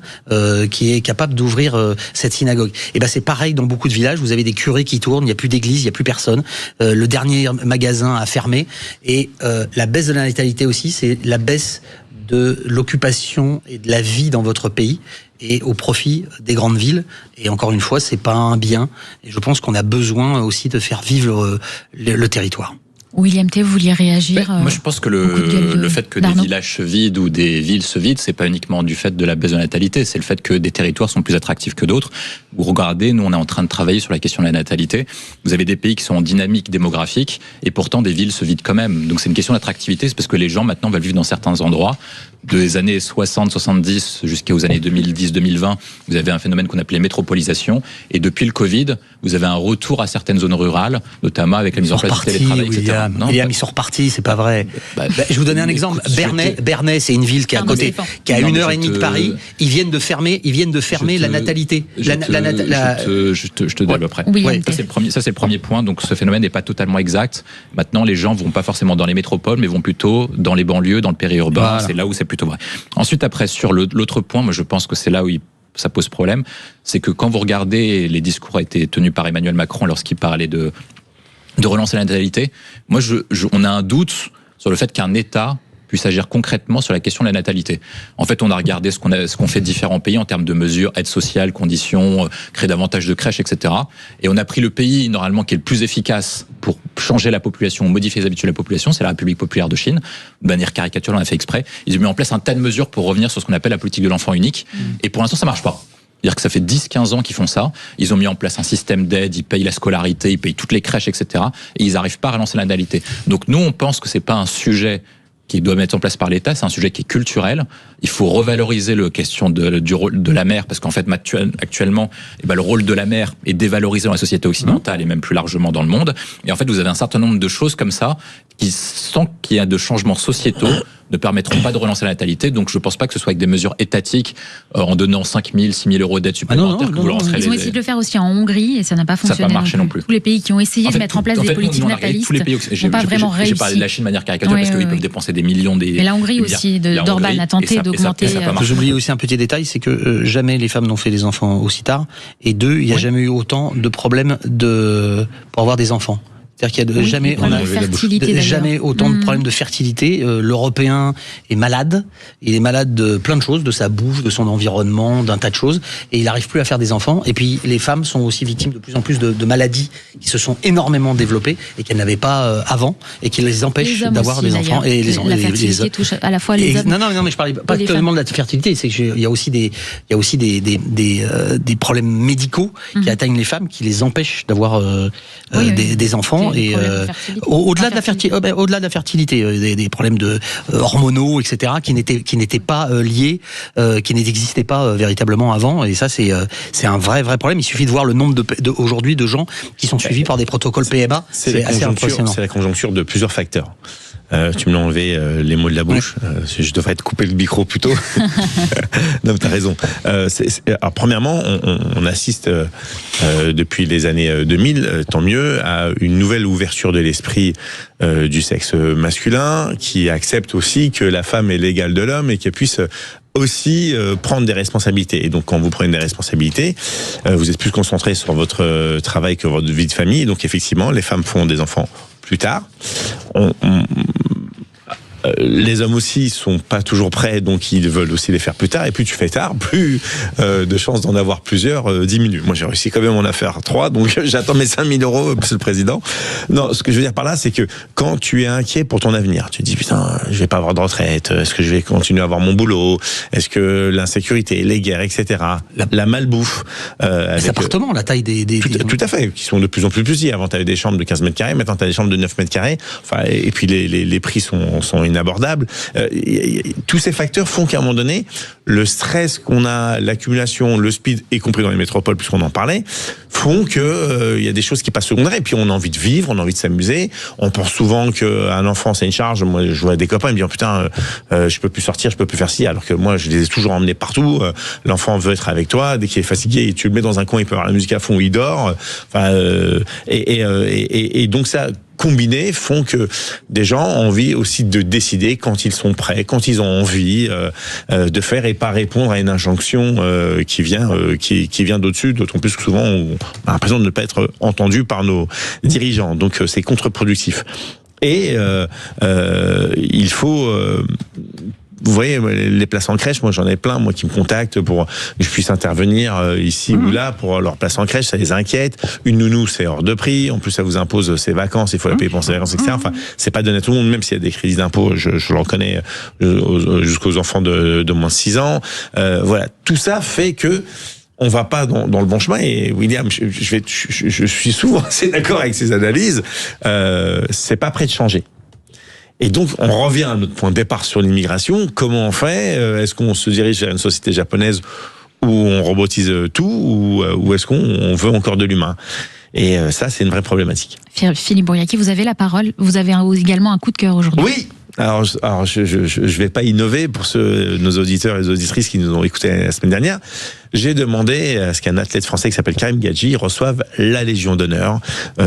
qui est capable d'ouvrir cette synagogue. Et ben c'est pareil dans beaucoup de villages, vous avez des curés qui tournent, il n'y a plus d'église, il n'y a plus personne, le dernier magasin a fermé, et la baisse de la natalité aussi, c'est la baisse de l'occupation et de la vie dans votre pays, et au profit des grandes villes. Et encore une fois, c'est pas un bien. Et je pense qu'on a besoin aussi de faire vivre le territoire. William T, vous vouliez réagir? Moi, je pense que le fait que des villages se vident ou des villes se vident, c'est pas uniquement du fait de la baisse de la natalité, c'est le fait que des territoires sont plus attractifs que d'autres. Vous regardez, nous, on est en train de travailler sur la question de la natalité. Vous avez des pays qui sont en dynamique démographique et pourtant des villes se vident quand même. Donc c'est une question d'attractivité, c'est parce que les gens maintenant veulent vivre dans certains endroits. Des années 60, 70 jusqu'aux années 2010, 2020, vous avez un phénomène qu'on appelait métropolisation. Et depuis le Covid, vous avez un retour à certaines zones rurales, notamment avec la mise en place du télétravail, etc. William, ils sont repartis, c'est pas vrai. Je vous donne un exemple. Bernay, c'est une ville qui est à côté, qui est à 1h30 de Paris. Ils viennent de fermer la natalité. Je te dis à peu près. Ça, c'est le premier point. Donc, ce phénomène n'est pas totalement exact. Maintenant, les gens vont pas forcément dans les métropoles, mais vont plutôt dans les banlieues, dans le périurbain. Voilà. C'est là où c'est plutôt vrai. Ensuite, après, sur l'autre point, moi, je pense que c'est là où ça pose problème. C'est que quand vous regardez, les discours ont été tenus par Emmanuel Macron lorsqu'il parlait de relancer la natalité. Moi, on a un doute sur le fait qu'un État puisse agir concrètement sur la question de la natalité. En fait, on a regardé ce qu'on fait de différents pays en termes de mesures, aide sociale, conditions, créer davantage de crèches, etc. Et on a pris le pays, normalement, qui est le plus efficace pour changer la population, modifier les habitudes de la population, c'est la République populaire de Chine. De manière caricaturale, on a fait exprès. Ils ont mis en place un tas de mesures pour revenir sur ce qu'on appelle la politique de l'enfant unique. Et pour l'instant, ça marche pas. C'est-à-dire que ça fait 10-15 ans qu'ils font ça. Ils ont mis en place un système d'aide, ils payent la scolarité, ils payent toutes les crèches, etc. Et ils n'arrivent pas à relancer la natalité. Donc nous, on pense que c'est pas un sujet qui doit mettre en place par l'État, c'est un sujet qui est culturel. Il faut revaloriser la question du rôle de la mère, parce qu'en fait, actuellement, le rôle de la mère est dévalorisé dans la société occidentale et même plus largement dans le monde. Et en fait, vous avez un certain nombre de choses comme ça qui, sans qu'il y ait de changements sociétaux, ne permettront pas de relancer la natalité. Donc, je ne pense pas que ce soit avec des mesures étatiques, en donnant 5 000, 6 000 euros d'aide supplémentaire que vous lancerez. Ils ont essayé de le faire aussi en Hongrie et ça n'a pas fonctionné. Ça n'a pas marché non plus. Tous les pays qui ont essayé de mettre en place des politiques natalistes n'ont pas vraiment réussi. J'ai parlé de la Chine de manière caricaturale parce qu'ils peuvent dépenser des millions. Mais la Hongrie aussi, d'Orban a tenté d'augmenter. J'oublie aussi un petit détail, c'est que jamais les femmes n'ont fait des enfants aussi tard. Et deux, il n'y a jamais eu autant de problèmes pour avoir des enfants. C'est-à-dire qu'il y a jamais autant de problèmes de fertilité. L'Européen est malade. Il est malade de plein de choses, de sa bouche, de son environnement, d'un tas de choses. Et il n'arrive plus à faire des enfants. Et puis, les femmes sont aussi victimes de plus en plus de maladies qui se sont énormément développées et qu'elles n'avaient pas avant et qui les empêchent d'avoir des enfants. Et la fertilité touche à la fois les hommes. Non, mais je parlais pas seulement de la fertilité. C'est qu'il y a aussi des problèmes médicaux qui atteignent les femmes, qui les empêchent d'avoir des enfants. Et au-delà de la fertilité, des problèmes hormonaux, etc., qui n'étaient pas liés, qui n'existaient pas véritablement avant. Et ça, c'est un vrai problème. Il suffit de voir le nombre aujourd'hui de gens qui sont suivis par des protocoles PMA. C'est assez impressionnant. C'est la conjoncture de plusieurs facteurs. Tu me l'as enlevé les mots de la bouche. Je devrais te couper le micro plus tôt. Non, mais t'as raison. Alors, premièrement, on assiste depuis les années 2000, tant mieux, à une nouvelle ouverture de l'esprit du sexe masculin, qui accepte aussi que la femme est l'égale de l'homme et qu'elle puisse aussi prendre des responsabilités. Et donc, quand vous prenez des responsabilités, vous êtes plus concentré sur votre travail que votre vie de famille. Donc, effectivement, les femmes font des enfants plus tard. Les hommes aussi sont pas toujours prêts, donc ils veulent aussi les faire plus tard. Et plus tu fais tard, plus de chances d'en avoir plusieurs diminuent. Moi, j'ai réussi quand même à en faire 3, donc j'attends mes 5 000 euros, monsieur le président. Non, ce que je veux dire par là, c'est que quand tu es inquiet pour ton avenir, tu te dis putain, je vais pas avoir de retraite. Est-ce que je vais continuer à avoir mon boulot? Est-ce que l'insécurité, les guerres, etc., la malbouffe, les appartements, la taille des tout à fait, qui sont de plus en plus petits. Avant, t'avais des chambres de 15 mètres carrés, maintenant t'as des chambres de 9 mètres carrés. Enfin, et puis les prix sont inabordable. Tous ces facteurs font qu'à un moment donné, le stress qu'on a, l'accumulation, le speed, y compris dans les métropoles, puisqu'on en parlait, font que y a des choses qui passent secondaires. Et puis on a envie de vivre, on a envie de s'amuser. On pense souvent qu'un enfant c'est une charge. Moi, je vois des copains, ils me disent putain, je peux plus sortir, je peux plus faire ci, alors que moi, je les ai toujours emmenés partout. L'enfant veut être avec toi. Dès qu'il est fatigué, tu le mets dans un coin, il peut avoir la musique à fond, il dort. Enfin, et donc ça combinés font que des gens ont envie aussi de décider quand ils sont prêts, quand ils ont envie de faire et pas répondre à une injonction qui vient d'au-dessus, d'autant plus que souvent on a l'impression de ne pas être entendu par nos dirigeants. Donc c'est contre-productif. Et il faut... Vous voyez, les places en crèche, moi j'en ai plein, moi qui me contactent pour que je puisse intervenir ici ou là pour leur place en crèche, ça les inquiète. Une nounou, c'est hors de prix. En plus, ça vous impose ses vacances, il faut la payer pour ses vacances, etc. Enfin, c'est pas donné à tout le monde, même s'il y a des crédits d'impôt, je le reconnais, jusqu'aux enfants de moins de 6 ans. Voilà, tout ça fait que on va pas dans le bon chemin. Et William, je suis souvent assez d'accord avec ces analyses. C'est pas prêt de changer. Et donc, on revient à notre point de départ sur l'immigration. Comment on fait? Est-ce qu'on se dirige vers une société japonaise où on robotise tout, ou est-ce qu'on veut encore de l'humain? Et ça, c'est une vraie problématique. Philippe Bouriaki, vous avez la parole. Vous avez également un coup de cœur aujourd'hui. Oui. Alors je vais pas innover pour nos auditeurs et les auditrices qui nous ont écoutés la semaine dernière. J'ai demandé à ce qu'un athlète français qui s'appelle Karim Gadji reçoive la Légion d'honneur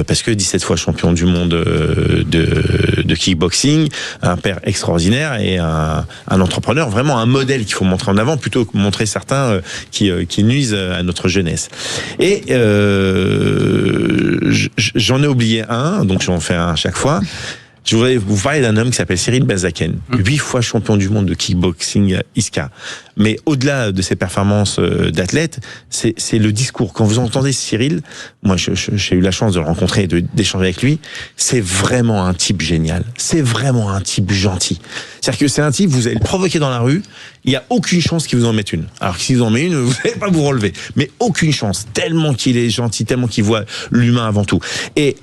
parce que 17 fois champion du monde de kickboxing, un père extraordinaire et un entrepreneur, vraiment un modèle qu'il faut montrer en avant plutôt que montrer certains qui nuisent à notre jeunesse. Et j'en ai oublié un, donc j'en fais un à chaque fois. Je voudrais vous parler d'un homme qui s'appelle Cyril Benzaken, 8 fois champion du monde de kickboxing ISKA. Mais au-delà de ses performances d'athlète, c'est le discours. Quand vous entendez Cyril, moi j'ai eu la chance de le rencontrer et d'échanger avec lui, c'est vraiment un type génial. C'est vraiment un type gentil. C'est-à-dire que c'est un type, vous allez le provoquer dans la rue, il n'y a aucune chance qu'il vous en mette une. Alors que s'il vous en met une, vous n'allez pas vous relever. Mais aucune chance, tellement qu'il est gentil, tellement qu'il voit l'humain avant tout. Et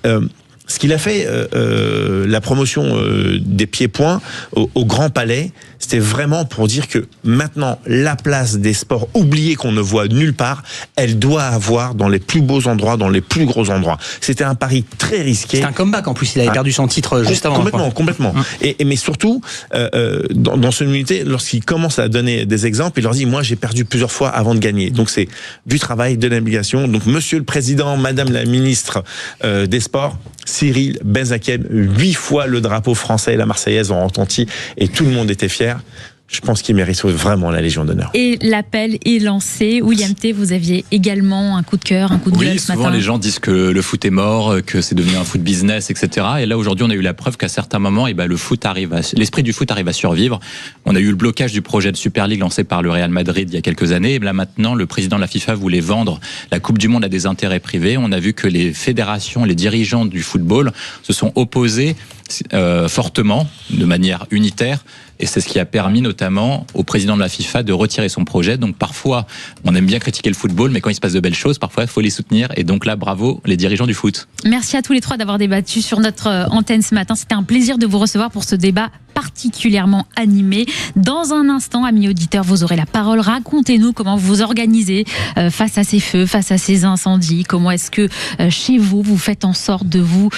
ce qu'il a fait, la promotion des pieds-points au Grand Palais, c'était vraiment pour dire que maintenant, la place des sports oubliés qu'on ne voit nulle part, elle doit avoir dans les plus beaux endroits, dans les plus gros endroits. C'était un pari très risqué. C'était un comeback en plus, il avait perdu son titre juste avant. Complètement. Mais surtout, dans son unité, lorsqu'il commence à donner des exemples, il leur dit, moi j'ai perdu plusieurs fois avant de gagner. Donc c'est du travail, de l'obligation. Donc Monsieur le Président, Madame la Ministre des Sports, Cyril Benzaken, 8 fois le drapeau français et la Marseillaise ont retenti et tout le monde était fier. Je pense qu'il mérite vraiment la Légion d'honneur. Et l'appel est lancé. William T, vous aviez également un coup de cœur, un coup de gueule ce matin. Oui, souvent les gens disent que le foot est mort, que c'est devenu un foot business, etc. Et là, aujourd'hui, on a eu la preuve qu'à certains moments, l'esprit du foot arrive à survivre. On a eu le blocage du projet de Super League lancé par le Real Madrid il y a quelques années. Et là, maintenant, le président de la FIFA voulait vendre la Coupe du Monde à des intérêts privés. On a vu que les fédérations, les dirigeants du football se sont opposés fortement, de manière unitaire. Et c'est ce qui a permis notamment au président de la FIFA de retirer son projet. Donc parfois, on aime bien critiquer le football, mais quand il se passe de belles choses, parfois il faut les soutenir. Et donc là, bravo les dirigeants du foot. Merci à tous les trois d'avoir débattu sur notre antenne ce matin. C'était un plaisir de vous recevoir pour ce débat particulièrement animé. Dans un instant, amis auditeurs, vous aurez la parole. Racontez-nous comment vous vous organisez face à ces feux, face à ces incendies. Comment est-ce que chez vous, vous faites en sorte de vous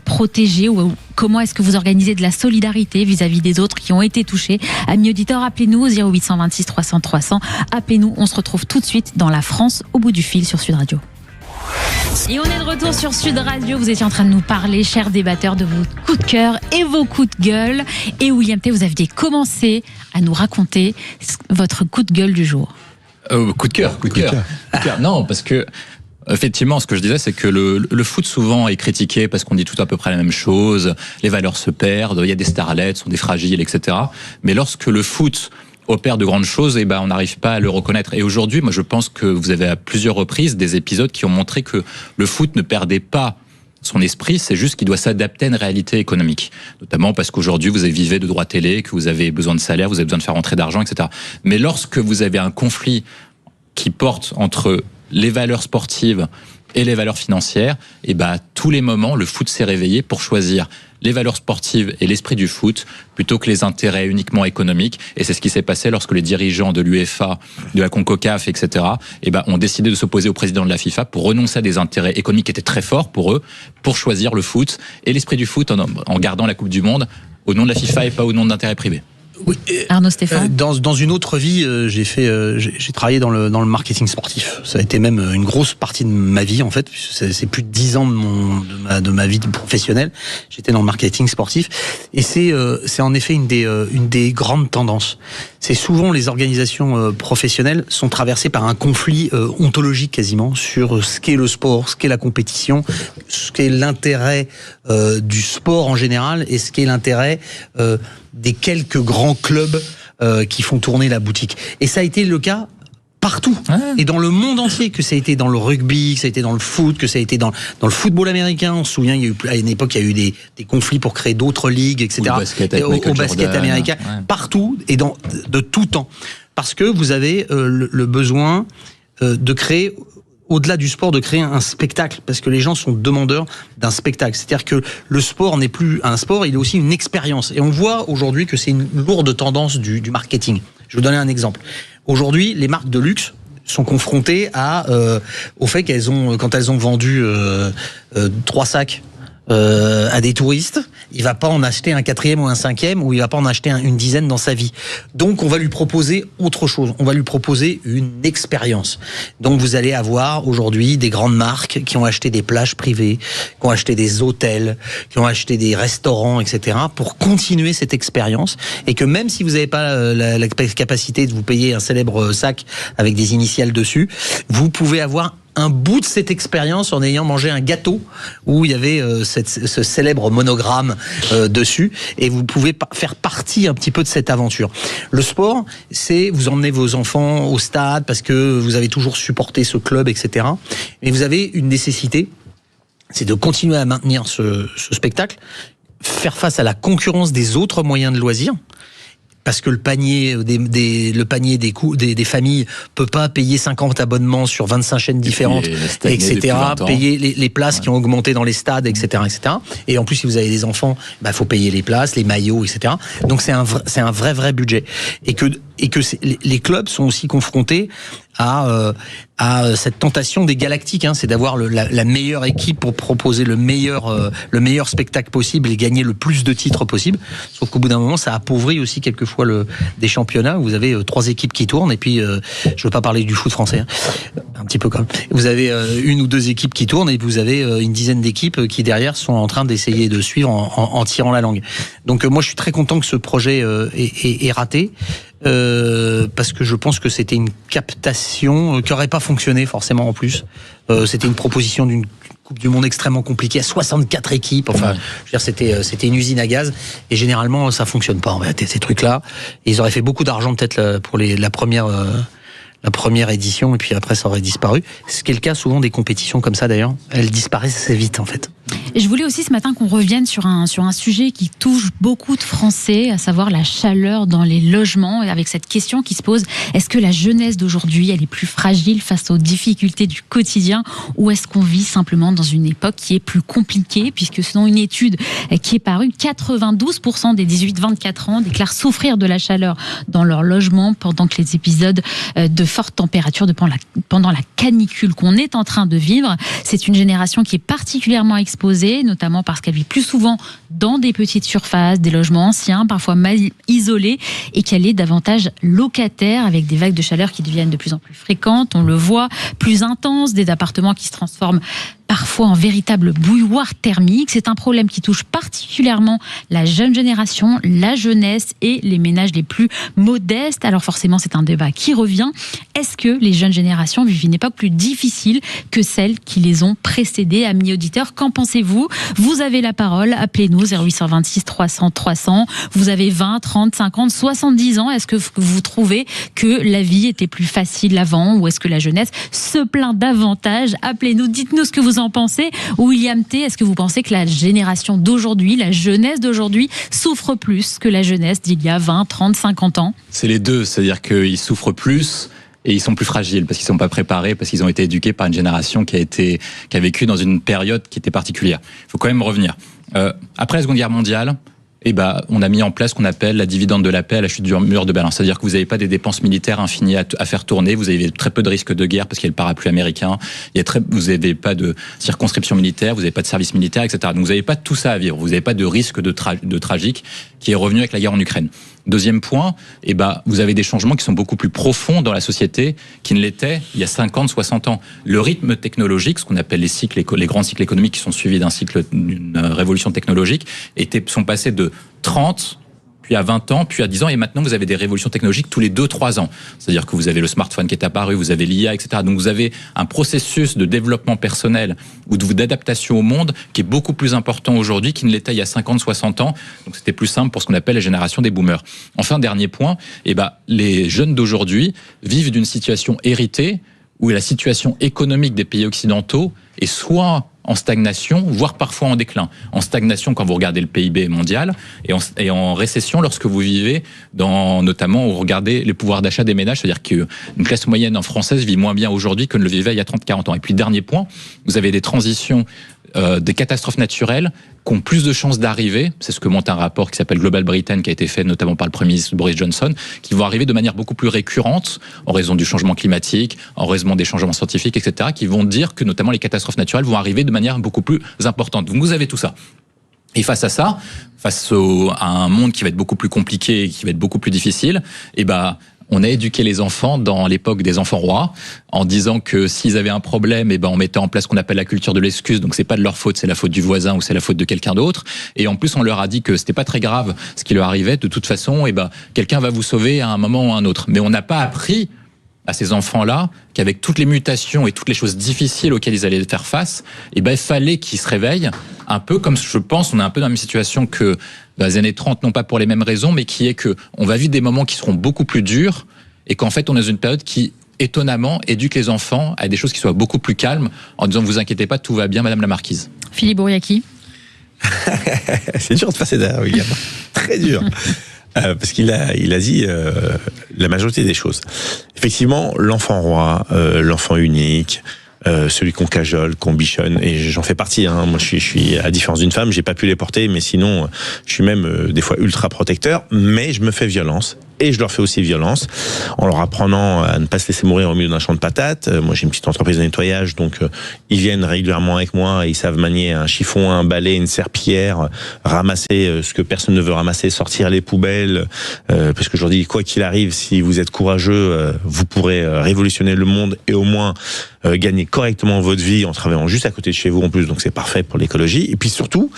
protéger ou comment est-ce que vous organisez de la solidarité vis-à-vis des autres qui ont été touchés. Amis auditeurs, appelez-nous au 0826 300 300. Appelez-nous, on se retrouve tout de suite dans La France au bout du fil sur Sud Radio. Et on est de retour sur Sud Radio. Vous étiez en train de nous parler, chers débatteurs, de vos coups de cœur et vos coups de gueule. Et William T, vous aviez commencé à nous raconter votre coup de gueule du jour. Coup de cœur. Non, parce que effectivement, ce que je disais, c'est que le foot souvent est critiqué parce qu'on dit tout à peu près la même chose, les valeurs se perdent, il y a des starlets, sont des fragiles, etc. Mais lorsque le foot opère de grandes choses, on n'arrive pas à le reconnaître. Et aujourd'hui, moi je pense que vous avez à plusieurs reprises des épisodes qui ont montré que le foot ne perdait pas son esprit, c'est juste qu'il doit s'adapter à une réalité économique. Notamment parce qu'aujourd'hui, vous vivez de droits télé, que vous avez besoin de salaire, vous avez besoin de faire rentrer d'argent, etc. Mais lorsque vous avez un conflit qui porte entre les valeurs sportives et les valeurs financières, à tous les moments, le foot s'est réveillé pour choisir les valeurs sportives et l'esprit du foot plutôt que les intérêts uniquement économiques. Et c'est ce qui s'est passé lorsque les dirigeants de l'UEFA, de la CONCACAF, etc., ont décidé de s'opposer au président de la FIFA pour renoncer à des intérêts économiques qui étaient très forts pour eux, pour choisir le foot et l'esprit du foot en gardant la Coupe du Monde au nom de la FIFA et pas au nom d'intérêts privés. Oui, Arnaud Stéphane. Dans une autre vie, j'ai travaillé dans le marketing sportif. Ça a été même une grosse partie de ma vie en fait. C'est plus de 10 ans de ma vie professionnelle. J'étais dans le marketing sportif et c'est en effet une des grandes tendances. C'est souvent les organisations professionnelles sont traversées par un conflit ontologique quasiment sur ce qu'est le sport, ce qu'est la compétition, ce qu'est l'intérêt du sport en général et ce qu'est l'intérêt des quelques grands clubs qui font tourner la boutique. Et ça a été le cas partout. Et dans le monde entier, que ça a été dans le rugby, que ça a été dans le foot, que ça a été dans le football américain. On se souvient, à une époque, il y a eu des conflits pour créer d'autres ligues, etc. Au basket américain. Partout et de tout temps. Parce que vous avez le besoin de créer, au-delà du sport, de créer un spectacle, parce que les gens sont demandeurs d'un spectacle. C'est-à-dire que le sport n'est plus un sport, il est aussi une expérience. Et on voit aujourd'hui que c'est une lourde tendance du marketing. Je vais vous donner un exemple. Aujourd'hui, les marques de luxe sont confrontées au fait quand elles ont vendu 3 sacs à des touristes, il va pas en acheter un 4e ou un 5e, ou il va pas en acheter une dizaine dans sa vie. Donc on va lui proposer autre chose, on va lui proposer une expérience. Donc vous allez avoir aujourd'hui des grandes marques qui ont acheté des plages privées, qui ont acheté des hôtels, qui ont acheté des restaurants, etc. pour continuer cette expérience, et que même si vous n'avez pas la capacité de vous payer un célèbre sac avec des initiales dessus, vous pouvez avoir un bout de cette expérience en ayant mangé un gâteau où il y avait ce célèbre monogramme dessus, et vous pouvez faire partie un petit peu de cette aventure. Le sport, c'est vous emmenez vos enfants au stade parce que vous avez toujours supporté ce club, etc. Mais vous avez une nécessité, c'est de continuer à maintenir ce spectacle, faire face à la concurrence des autres moyens de loisirs. Parce que le panier des familles peut pas payer 50 abonnements sur 25 chaînes différentes, etc. Payer les places qui ont augmenté dans les stades, etc., etc. Et en plus, si vous avez des enfants, faut payer les places, les maillots, etc. Donc c'est un vrai budget. Et que les clubs sont aussi confrontés à cette tentation des galactiques, c'est d'avoir la meilleure équipe pour proposer le meilleur spectacle possible et gagner le plus de titres possible. Sauf qu'au bout d'un moment, ça appauvrit aussi quelquefois des championnats où vous avez 3 équipes qui tournent, et puis je veux pas parler du foot français, un petit peu quand même. Vous avez 1 ou 2 équipes qui tournent, et vous avez une dizaine d'équipes qui derrière sont en train d'essayer de suivre en tirant la langue. Donc moi je suis très content que ce projet est raté. Parce que je pense que c'était une captation qui n'aurait pas fonctionné forcément en plus. C'était une proposition d'une Coupe du Monde extrêmement compliquée à 64 équipes. Enfin, je veux dire, c'était une usine à gaz, et généralement ça fonctionne pas en réalité, ces trucs-là. Et ils auraient fait beaucoup d'argent peut-être pour la première édition, et puis après ça aurait disparu. Ce qui est le cas souvent des compétitions comme ça d'ailleurs. Elles disparaissent assez vite en fait. Et je voulais aussi ce matin qu'on revienne sur un sujet qui touche beaucoup de Français, à savoir la chaleur dans les logements, et avec cette question qui se pose: est-ce que la jeunesse d'aujourd'hui, elle est plus fragile face aux difficultés du quotidien, ou est-ce qu'on vit simplement dans une époque qui est plus compliquée, puisque selon une étude qui est parue, 92% des 18-24 ans déclarent souffrir de la chaleur dans leur logement pendant que les épisodes de forte température pendant la canicule qu'on est en train de vivre. C'est une génération qui est particulièrement exposée, notamment parce qu'elle vit plus souvent dans des petites surfaces, des logements anciens, parfois mal isolés, et qu'elle est davantage locataire, avec des vagues de chaleur qui deviennent de plus en plus fréquentes, on le voit, plus intenses, des appartements qui se transforment parfois en véritable bouilloire thermique. C'est un problème qui touche particulièrement la jeune génération, la jeunesse et les ménages les plus modestes. Alors forcément, c'est un débat qui revient. Est-ce que les jeunes générations vivent une époque plus difficile que celles qui les ont précédées? Amis auditeurs, qu'en pensez-vous? Vous avez la parole, appelez-nous 0826 300 300. Vous avez 20, 30, 50, 70 ans. Est-ce que vous trouvez que la vie était plus facile avant, ou est-ce que la jeunesse se plaint davantage? Appelez-nous, dites-nous ce que vous en pensez. William T, est-ce que vous pensez que la génération d'aujourd'hui, la jeunesse d'aujourd'hui, souffre plus que la jeunesse d'il y a 20, 30, 50 ans? C'est les deux, c'est-à-dire qu'ils souffrent plus et ils sont plus fragiles parce qu'ils ne sont pas préparés, parce qu'ils ont été éduqués par une génération qui a vécu dans une période qui était particulière. Il faut quand même revenir. Après la Seconde Guerre mondiale, on a mis en place ce qu'on appelle la dividende de la paix à la chute du mur de Berlin. C'est-à-dire que vous n'avez pas des dépenses militaires infinies à faire tourner, vous avez très peu de risques de guerre parce qu'il y a le parapluie américain, vous n'avez pas de circonscription militaire, vous n'avez pas de service militaire, etc. Donc vous n'avez pas tout ça à vivre, vous n'avez pas de risque de tragique qui est revenu avec la guerre en Ukraine. Deuxième point, vous avez des changements qui sont beaucoup plus profonds dans la société qu'ils ne l'étaient il y a 50, 60 ans. Le rythme technologique, ce qu'on appelle les grands cycles économiques qui sont suivis d'une révolution technologique, sont passés de 30, puis à 20 ans, puis à 10 ans, et maintenant vous avez des révolutions technologiques tous les 2-3 ans. C'est-à-dire que vous avez le smartphone qui est apparu, vous avez l'IA, etc. Donc vous avez un processus de développement personnel ou d'adaptation au monde qui est beaucoup plus important aujourd'hui qu'il ne l'était il y a 50-60 ans. Donc c'était plus simple pour ce qu'on appelle la génération des boomers. Enfin, dernier point, les jeunes d'aujourd'hui vivent d'une situation héritée où la situation économique des pays occidentaux est soit en stagnation, voire parfois en déclin. En stagnation quand vous regardez le PIB mondial, et en récession lorsque vous vivez notamment où vous regardez le pouvoir d'achat des ménages, c'est-à-dire qu'une classe moyenne française vit moins bien aujourd'hui que ne le vivait il y a 30-40 ans. Et puis dernier point, vous avez des transitions des catastrophes naturelles qui ont plus de chances d'arriver, c'est ce que montre un rapport qui s'appelle Global Britain, qui a été fait notamment par le Premier ministre Boris Johnson, qui vont arriver de manière beaucoup plus récurrente en raison du changement climatique, en raison des changements scientifiques, etc., qui vont dire que notamment les catastrophes naturelles vont arriver de manière beaucoup plus importante. Donc vous avez tout ça. Et face à ça, à un monde qui va être beaucoup plus compliqué, qui va être beaucoup plus difficile, on a éduqué les enfants dans l'époque des enfants rois, en disant que s'ils avaient un problème, on mettait en place ce qu'on appelle la culture de l'excuse. Donc c'est pas de leur faute, c'est la faute du voisin ou c'est la faute de quelqu'un d'autre. Et en plus, on leur a dit que c'était pas très grave ce qui leur arrivait. De toute façon, quelqu'un va vous sauver à un moment ou à un autre. Mais on n'a pas appris à ces enfants-là qu'avec toutes les mutations et toutes les choses difficiles auxquelles ils allaient faire face, il fallait qu'ils se réveillent. Un peu comme, je pense, on est un peu dans la même situation que dans les années 30, non pas pour les mêmes raisons, mais qui est que on va vivre des moments qui seront beaucoup plus durs et qu'en fait, on est dans une période qui, étonnamment, éduque les enfants à des choses qui soient beaucoup plus calmes en disant, vous inquiétez pas, tout va bien, Madame la Marquise. Philippe Bouriaki. C'est dur de passer derrière William. Très dur. Parce qu'il a dit la majorité des choses. Effectivement, l'enfant roi, l'enfant unique, celui qu'on cajole, qu'on bichonne, et j'en fais partie. Moi, je suis à la différence d'une femme, j'ai pas pu les porter, mais sinon, je suis même des fois ultra protecteur. Mais je me fais violence. Et je leur fais aussi violence en leur apprenant à ne pas se laisser mourir au milieu d'un champ de patates. Moi, j'ai une petite entreprise de nettoyage, donc ils viennent régulièrement avec moi. Ils savent manier un chiffon, un balai, une serpillière, ramasser ce que personne ne veut ramasser, sortir les poubelles. Parce que je leur dis, quoi qu'il arrive, si vous êtes courageux, vous pourrez révolutionner le monde et au moins gagner correctement votre vie en travaillant juste à côté de chez vous en plus. Donc c'est parfait pour l'écologie. Et puis surtout,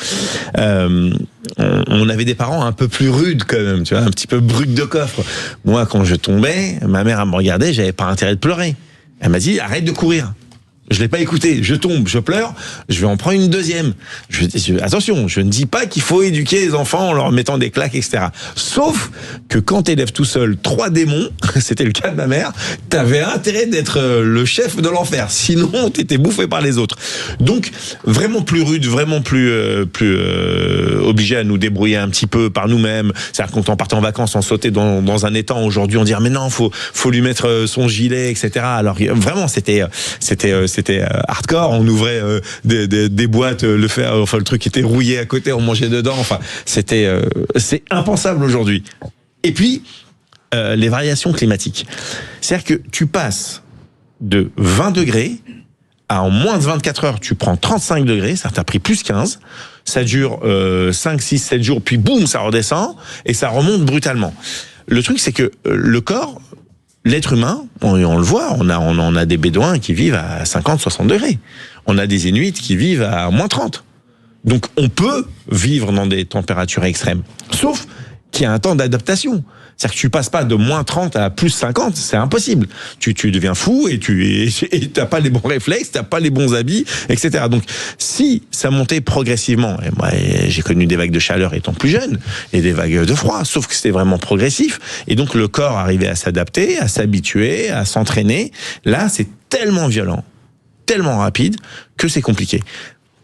on avait des parents un peu plus rudes quand même, tu vois, un petit peu brutes de coffre. Moi, quand je tombais, ma mère, elle me regardait, j'avais pas intérêt de pleurer. Elle m'a dit, arrête de courir. Je l'ai pas écouté. Je tombe, je pleure, je vais en prendre une deuxième. Attention, je ne dis pas qu'il faut éduquer les enfants en leur mettant des claques, etc. Sauf que quand t'élèves tout seul 3 démons, c'était le cas de ma mère, t'avais intérêt d'être le chef de l'enfer. Sinon, t'étais bouffé par les autres. Donc, vraiment plus rude, vraiment plus obligé à nous débrouiller un petit peu par nous-mêmes. C'est-à-dire quand on partait en vacances, on sautait dans un étang. Aujourd'hui, on dirait, mais non, faut lui mettre son gilet, etc. Alors, vraiment, c'était hardcore, on ouvrait des boîtes, le truc était rouillé à côté, on mangeait dedans, c'est impensable aujourd'hui. Et puis, les variations climatiques. C'est-à-dire que tu passes de 20 degrés à en moins de 24 heures, tu prends 35 degrés, ça t'a pris plus 15, ça dure 5, 6, 7 jours, puis boum, ça redescend, et ça remonte brutalement. Le truc, c'est que le corps, l'être humain, on le voit, on a des bédouins qui vivent à 50, 60 degrés. On a des Inuits qui vivent à moins 30. Donc on peut vivre dans des températures extrêmes. Sauf qu'il y a un temps d'adaptation. C'est-à-dire que tu passes pas de moins 30 à plus 50, c'est impossible. Tu deviens fou et t'as pas les bons réflexes, t'as pas les bons habits, etc. Donc, si ça montait progressivement, et moi, j'ai connu des vagues de chaleur étant plus jeune, et des vagues de froid, sauf que c'était vraiment progressif, et donc le corps arrivait à s'adapter, à s'habituer, à s'entraîner. Là, c'est tellement violent, tellement rapide, que c'est compliqué.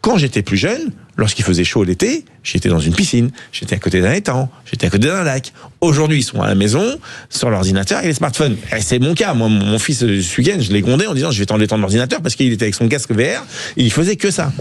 Quand j'étais plus jeune, lorsqu'il faisait chaud l'été, j'étais dans une piscine, j'étais à côté d'un étang, j'étais à côté d'un lac. Aujourd'hui, ils sont à la maison, sur l'ordinateur et les smartphones. Et c'est mon cas. Moi, mon fils, ce week-end, je l'ai grondé en disant, je vais t'étendre l'ordinateur parce qu'il était avec son casque VR et il faisait que ça.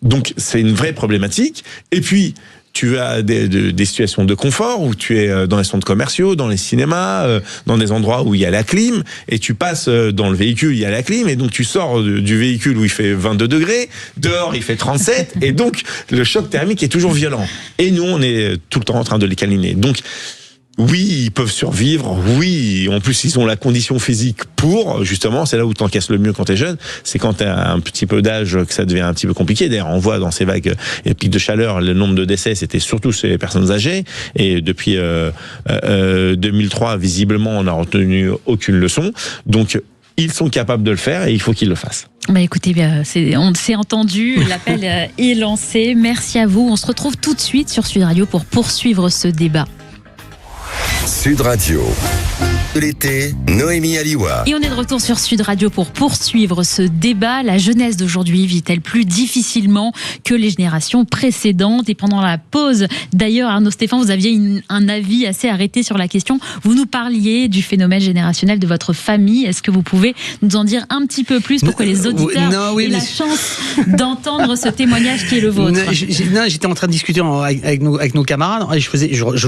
Donc, c'est une vraie problématique. Et puis, tu as des situations de confort où tu es dans les centres commerciaux, dans les cinémas, dans des endroits où il y a la clim, et tu passes dans le véhicule, il y a la clim, et donc tu sors du véhicule où il fait 22 degrés, dehors il fait 37, et donc le choc thermique est toujours violent. Et nous, on est tout le temps en train de les câliner. Donc, oui, ils peuvent survivre. Oui, en plus, ils ont la condition physique pour, justement, c'est là où t'encaisses le mieux quand t'es jeune. C'est quand t'as un petit peu d'âge que ça devient un petit peu compliqué. D'ailleurs, on voit dans ces vagues et pics de chaleur, le nombre de décès, c'était surtout chez les personnes âgées. Et depuis 2003, visiblement, on n'a retenu aucune leçon. Donc, ils sont capables de le faire et il faut qu'ils le fassent. Écoutez, on s'est entendu, l'appel est lancé. Merci à vous. On se retrouve tout de suite sur Sud Radio pour poursuivre ce débat. Sud Radio. de l'été, Noémie Aliwa. Et on est de retour sur Sud Radio pour poursuivre ce débat. La jeunesse d'aujourd'hui vit-elle plus difficilement que les générations précédentes? Et pendant la pause, d'ailleurs, Arnaud Stéphane, vous aviez un avis assez arrêté sur la question. Vous nous parliez du phénomène générationnel de votre famille. Est-ce que vous pouvez nous en dire un petit peu plus pour que les auditeurs aient la chance d'entendre ce témoignage qui est le vôtre? J'étais en train de discuter avec nos camarades et je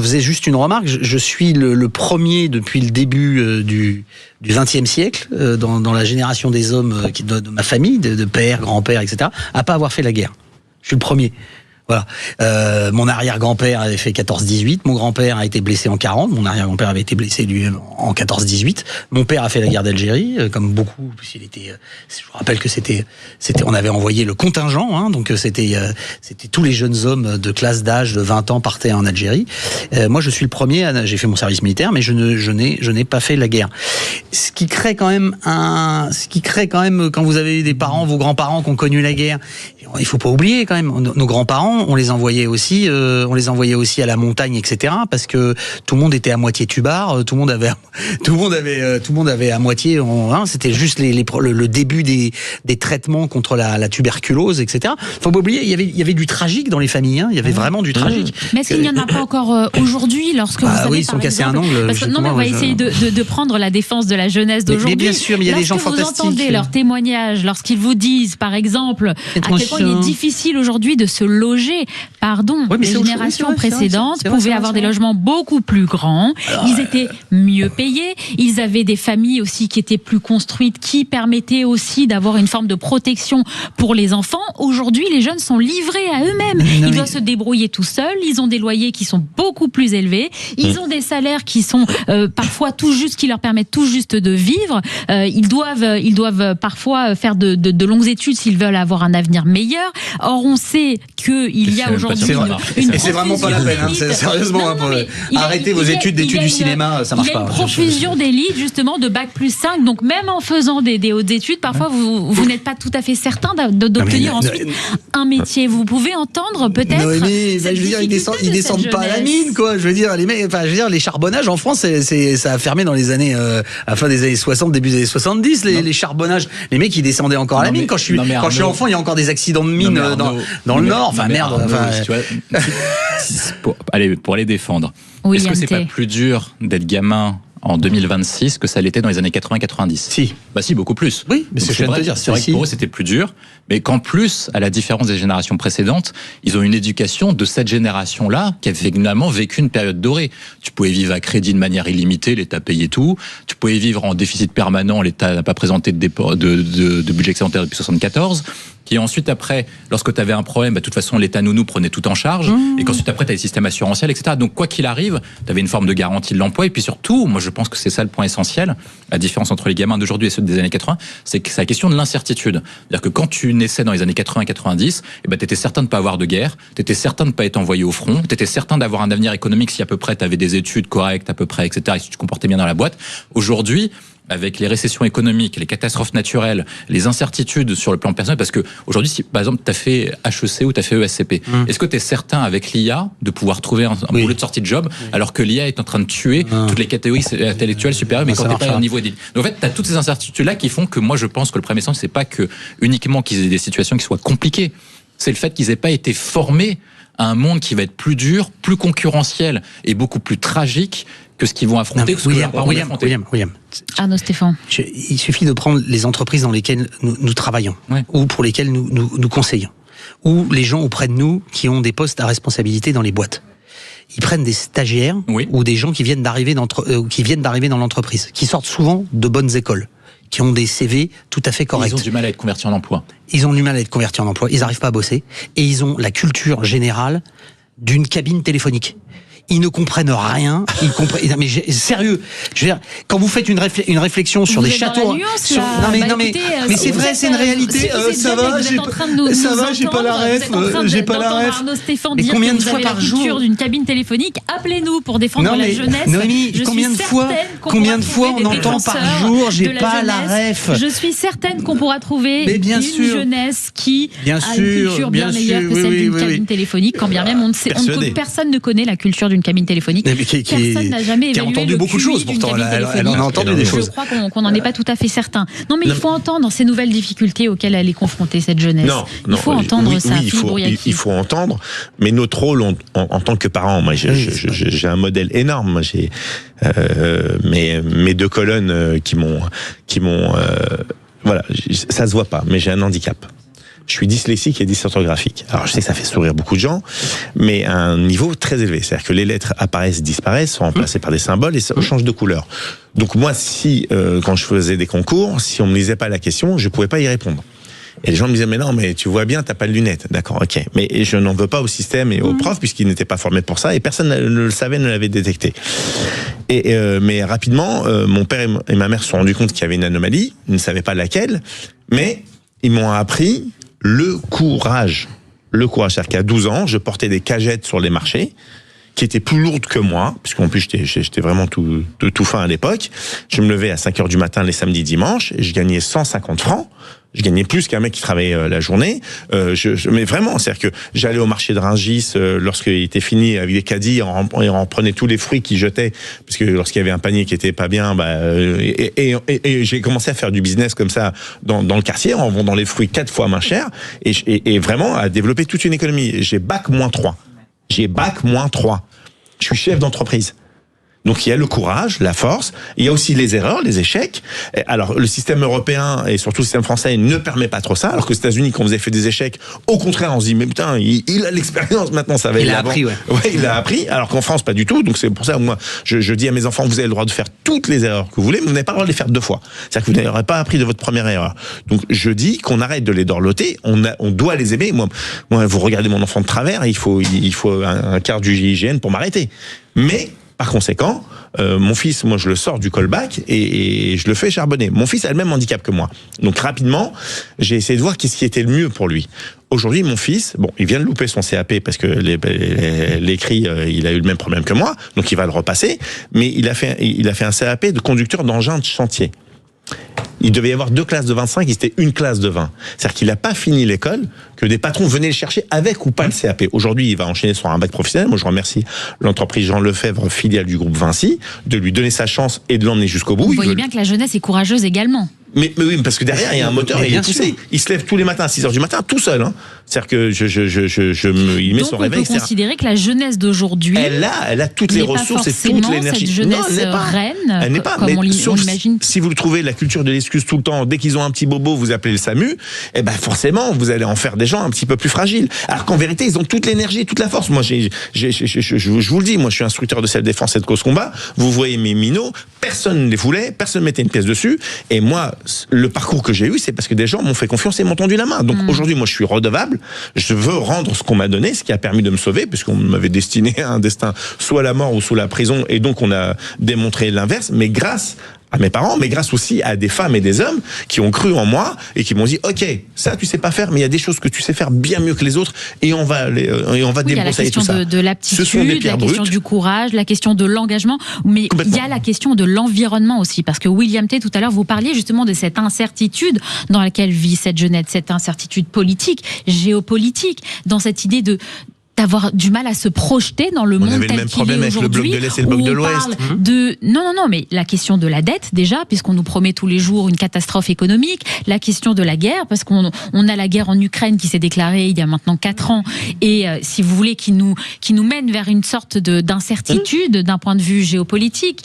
faisais juste une remarque. Je suis le premier depuis le début du XXe siècle, dans la génération des hommes de ma famille, de père, grand-père, etc., à pas avoir fait la guerre. Je suis le premier. Voilà. Mon arrière-grand-père avait fait 14-18. Mon grand-père a été blessé en 40. Mon arrière-grand-père avait été blessé en 14-18. Mon père a fait la guerre d'Algérie, comme beaucoup. Je vous rappelle que on avait envoyé le contingent, hein, donc c'était tous les jeunes hommes de classe d'âge de 20 ans partaient en Algérie. Moi, je suis le premier. J'ai fait mon service militaire, mais je n'ai pas fait la guerre. Ce qui crée quand même quand vous avez des parents, vos grands-parents qui ont connu la guerre, il faut pas oublier quand même nos grands-parents. On les envoyait aussi à la montagne, etc. Parce que tout le monde était à moitié tubard, tout le monde avait à moitié. C'était juste le début des traitements contre la tuberculose, etc. Faut pas oublier, il y avait du tragique dans les familles. Il y avait vraiment du tragique. Mais est-ce qu'il n'y en a pas encore aujourd'hui, lorsque vous savez, oui, ils sont cassés un ongle. On va essayer de prendre la défense de la jeunesse d'aujourd'hui. Mais bien sûr, mais il y a des gens fantastiques. Lorsque vous entendez leurs témoignages, lorsqu'ils vous disent, par exemple, à quel point il est difficile aujourd'hui de se loger. Les générations précédentes pouvaient avoir des logements beaucoup plus grands, ils étaient mieux payés, ils avaient des familles aussi qui étaient plus construites, qui permettaient aussi d'avoir une forme de protection pour les enfants. Aujourd'hui, les jeunes sont livrés à eux-mêmes. Ils doivent se débrouiller tout seuls, ils ont des loyers qui sont beaucoup plus élevés, ils ont des salaires qui sont parfois tout juste, qui leur permettent tout juste de vivre. Ils doivent parfois faire de longues études s'ils veulent avoir un avenir meilleur. Or, on sait qu'il y a aujourd'hui et c'est vraiment pas la peine, hein. Sérieusement, arrêtez vos études d'études du cinéma, ça marche pas. Il y a une profusion d'élite, justement, de Bac+5, donc même en faisant des hautes études, parfois vous n'êtes pas tout à fait certain d'obtenir ensuite un métier. Vous pouvez entendre peut-être. Mais je veux dire, ils descendent pas à la mine, quoi. Je veux dire, les charbonnages en France, ça a fermé dans les années, à la fin des années 60, début des années 70, les charbonnages. Les mecs, ils descendaient encore à la mine. Quand je suis enfant, il y a encore des accidents de mine dans le Nord. Enfin, merde. Pour les défendre. Est-ce que c'est pas plus dur d'être gamin en 2026 que ça l'était dans les années 80-90? Si. Si, beaucoup plus. Oui, mais c'est ce que je viens de te dire. C'est vrai que pour eux, c'était plus dur, mais qu'en plus, à la différence des générations précédentes, ils ont une éducation de cette génération-là qui a finalement vécu une période dorée. Tu pouvais vivre à crédit de manière illimitée, l'État payait tout. Tu pouvais vivre en déficit permanent, l'État n'a pas présenté de budget excédentaire depuis 1974. Qui ensuite après, lorsque tu avais un problème, de toute façon l'État nounou prenait tout en charge, et qu'ensuite après tu as les systèmes assurantiels, etc. Donc quoi qu'il arrive, tu avais une forme de garantie de l'emploi, et puis surtout, moi je pense que c'est ça le point essentiel, la différence entre les gamins d'aujourd'hui et ceux des années 80, c'est que c'est la question de l'incertitude. C'est-à-dire que quand tu naissais dans les années 80-90, tu étais certain de ne pas avoir de guerre, tu étais certain de ne pas être envoyé au front, tu étais certain d'avoir un avenir économique si à peu près tu avais des études correctes, à peu près, etc., et si tu te comportais bien dans la boîte. Aujourd'hui, avec les récessions économiques, les catastrophes naturelles, les incertitudes sur le plan personnel, parce que aujourd'hui, si par exemple tu as fait HEC ou tu as fait ESCP, est-ce que tu es certain avec l'IA de pouvoir trouver un boulot de sortie de job, alors que l'IA est en train de tuer toutes les catégories intellectuelles supérieures, mais quand tu n'es pas au niveau d'élite. Donc en fait, tu as toutes ces incertitudes-là qui font que moi je pense que le premier sens, c'est pas que uniquement qu'ils aient des situations qui soient compliquées, c'est le fait qu'ils n'aient pas été formés à un monde qui va être plus dur, plus concurrentiel et beaucoup plus tragique que ce qu'ils vont affronter. William. Arnaud Stéphane. Il suffit de prendre les entreprises dans lesquelles nous travaillons, ou pour lesquelles nous conseillons, ou les gens auprès de nous qui ont des postes à responsabilité dans les boîtes. Ils prennent des stagiaires ou des gens qui viennent d'arriver dans l'entreprise, qui sortent souvent de bonnes écoles, qui ont des CV tout à fait corrects. Ils ont du mal à être convertis en emploi. Ils n'arrivent pas à bosser, et ils ont la culture générale d'une cabine téléphonique. Ils ne comprennent rien. Mais sérieux, je veux dire, quand vous faites une réflexion sur des châteaux, mais c'est vrai, c'est une réalité. Ça va, j'ai pas la ref. Arnaud Stéphane dire que vous avez la culture d'une cabine téléphonique. Appelez-nous pour défendre la jeunesse. Noémie, combien de fois on entend par jour, j'ai pas la ref. Je suis certaine qu'on pourra trouver une jeunesse qui a une culture bien meilleure que celle d'une cabine téléphonique, quand bien même personne ne connaît la culture d'une d'une cabine téléphonique. Personne n'a jamais évalué entendu le beaucoup de QI choses, d'une pourtant. cabine Elle en a entendu des choses. Je crois qu'on n'en est pas tout à fait certain. Non, mais il faut entendre ces nouvelles difficultés auxquelles elle est confrontée, cette jeunesse. Il faut entendre ça. Il faut entendre, mais notre rôle en tant que parents, moi j'ai un modèle énorme. Moi, j'ai mes 2 colonnes qui m'ont voilà, ça se voit pas, mais j'ai un handicap. Je suis dyslexique et dysorthographique. Alors je sais que ça fait sourire beaucoup de gens, mais à un niveau très élevé. C'est-à-dire que les lettres apparaissent, disparaissent, sont remplacées par des symboles et ça change de couleur. Donc moi, si quand je faisais des concours, si on me lisait pas la question, je pouvais pas y répondre. Et les gens me disaient, mais non, mais tu vois bien, t'as pas de lunettes. D'accord, ok. Mais je n'en veux pas au système et aux profs, puisqu'ils n'étaient pas formés pour ça, et personne ne le savait, ne l'avait détecté. Mais rapidement, mon père et ma mère se sont rendus compte qu'il y avait une anomalie, ils ne savaient pas laquelle, mais ils m'ont appris le courage. Le courage. C'est-à-dire qu'à 12 ans, je portais des cagettes sur les marchés, qui étaient plus lourdes que moi, puisqu'en plus j'étais vraiment tout fin à l'époque. Je me levais à 5h du matin les samedis, dimanches, et je gagnais 150 francs. Je gagnais plus qu'un mec qui travaillait la journée. Mais vraiment, c'est-à-dire que j'allais au marché de Rungis lorsqu'il était fini avec les caddies, on prenait tous les fruits qu'ils jetaient, parce que lorsqu'il y avait un panier qui était pas bien, et j'ai commencé à faire du business comme ça dans le quartier, en vendant les fruits 4 fois moins cher, et vraiment à développer toute une économie. J'ai bac-3. J'ai bac-3. Je suis chef d'entreprise. Donc il y a le courage, la force, il y a aussi les erreurs, les échecs. Alors le système européen et surtout le système français ne permet pas trop ça, alors que aux États-Unis, quand vous avez fait des échecs, au contraire on se dit mais putain, il a l'expérience maintenant, ça va. Il a appris, ouais. Ouais, il a appris, alors qu'en France pas du tout. Donc c'est pour ça que moi je dis à mes enfants, vous avez le droit de faire toutes les erreurs que vous voulez, mais vous n'avez pas le droit de les faire 2 fois. C'est-à-dire que vous n'aurez pas appris de votre première erreur. Donc je dis qu'on arrête de les dorloter, on doit les aimer. Moi vous regardez mon enfant de travers, il faut un quart du GIGN pour m'arrêter. Mais par conséquent, mon fils, moi je le sors du callback et je le fais charbonner. Mon fils a le même handicap que moi. Donc rapidement, j'ai essayé de voir qu'est-ce qui était le mieux pour lui. Aujourd'hui, mon fils, bon, il vient de louper son CAP parce que l'écrit, il a eu le même problème que moi, donc il va le repasser. Mais il a fait un CAP de conducteur d'engin de chantier. Il devait y avoir 2 classes de 25, il était une classe de 20. C'est-à-dire qu'il n'a pas fini l'école, que des patrons venaient le chercher avec ou pas le CAP. Aujourd'hui, il va enchaîner sur un bac professionnel. Moi, je remercie l'entreprise Jean Lefebvre, filiale du groupe Vinci, de lui donner sa chance et de l'emmener jusqu'au bout. Vous voyez bien que la jeunesse est courageuse également. Mais oui, parce que derrière, il y a un moteur et il est poussé. Il se lève tous les matins à 6h du matin, tout seul. Hein. C'est-à-dire que il met son réveil. Donc on peut considérer que la jeunesse d'aujourd'hui, elle a toutes les ressources et toute l'énergie. Cette jeunesse reine, elle n'est pas. Comme on l'imagine. Si vous trouvez la culture de l'excuse tout le temps, dès qu'ils ont un petit bobo, vous appelez le SAMU, et ben forcément, vous allez en faire des gens un petit peu plus fragiles. Alors qu'en vérité, ils ont toute l'énergie et toute la force. Moi, je vous le dis, moi, je suis instructeur de self-défense et de cause combat. Vous voyez mes minots, personne ne les voulait, personne ne mettait une pièce dessus. Et moi, le parcours que j'ai eu, c'est parce que des gens m'ont fait confiance et m'ont tendu la main. Donc aujourd'hui, moi, je suis redevable. Je veux rendre ce qu'on m'a donné, ce qui a permis de me sauver, puisqu'on m'avait destiné à un destin soit la mort ou sous la prison, et donc on a démontré l'inverse. Mais grâce à mes parents, mais grâce aussi à des femmes et des hommes qui ont cru en moi et qui m'ont dit ok, ça tu sais pas faire, mais il y a des choses que tu sais faire bien mieux que les autres, et on va débroussailler tout ça. Il y a la question de l'aptitude, la question du courage, la question de l'engagement, mais il y a la question de l'environnement aussi, parce que William T, tout à l'heure, vous parliez justement de cette incertitude dans laquelle vit cette jeunesse, cette incertitude politique, géopolitique, dans cette idée d'avoir du mal à se projeter dans le monde tel qu'il est aujourd'hui. On avait le même problème avec le bloc de l'Est et le bloc de l'Ouest. Non, mais la question de la dette, déjà, puisqu'on nous promet tous les jours une catastrophe économique, la question de la guerre, parce qu'on a la guerre en Ukraine qui s'est déclarée il y a maintenant 4 ans, et si vous voulez, qui nous mène vers une sorte d'incertitude d'un point de vue géopolitique.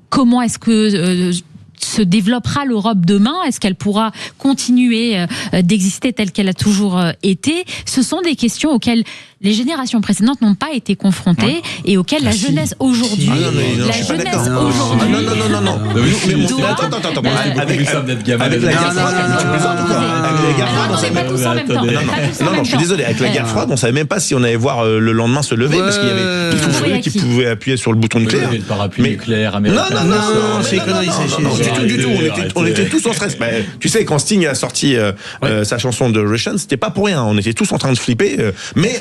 Comment est-ce que se développera l'Europe demain? Est-ce qu'elle pourra continuer d'exister telle qu'elle a toujours été? Ce sont des questions auxquelles les générations précédentes n'ont pas été confrontées et auxquelles la jeunesse aujourd'hui, Non. Avec la guerre froide, je suis désolé. Avec la guerre froide, on savait même pas si on allait voir le lendemain se lever, parce qu'il y avait tout fouet qui pouvait appuyer sur le bouton nucléaire. Le parapluie nucléaire américain. Non, c'est du tout. On était tous en stress. Tu sais, quand Sting a sorti sa chanson de Russian, c'était pas pour rien. On était tous en train de flipper, mais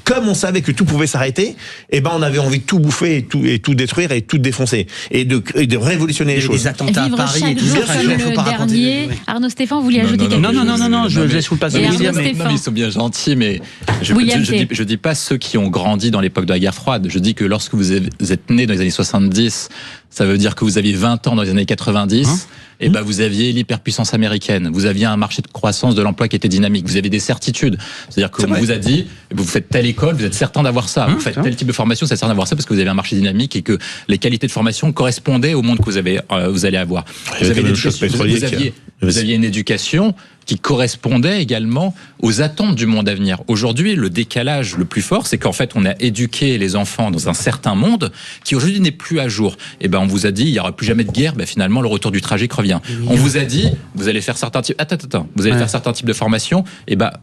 comme on savait que tout pouvait s'arrêter, on avait envie de tout bouffer et tout détruire et tout défoncer et de révolutionner les choses. Des attentats à Paris et tout ça. Le dernier. Arnaud Stéphane, vous voulez ajouter quelque chose? Non, je laisse vous le passer. Ils sont bien gentils, mais je dis pas ceux qui ont grandi dans l'époque de la guerre froide. Je dis que lorsque vous êtes né dans les années 70, ça veut dire que vous aviez 20 ans dans les années 90, vous aviez l'hyperpuissance américaine, vous aviez un marché de croissance de l'emploi qui était dynamique, vous avez des certitudes. C'est-à-dire qu'on vous a dit, vous faites telle école, vous êtes certain d'avoir ça, vous faites tel type de formation, vous êtes certain d'avoir ça parce que vous avez un marché dynamique et que les qualités de formation correspondaient au monde que vous allez avoir. Vous aviez une éducation qui correspondait également aux attentes du monde à venir. Aujourd'hui, le décalage le plus fort, c'est qu'en fait, on a éduqué les enfants dans un certain monde qui aujourd'hui n'est plus à jour. On vous a dit, il n'y aura plus jamais de guerre, finalement, le retour du tragique revient. On vous a dit, vous allez faire certains types... Vous allez faire certains types de formations,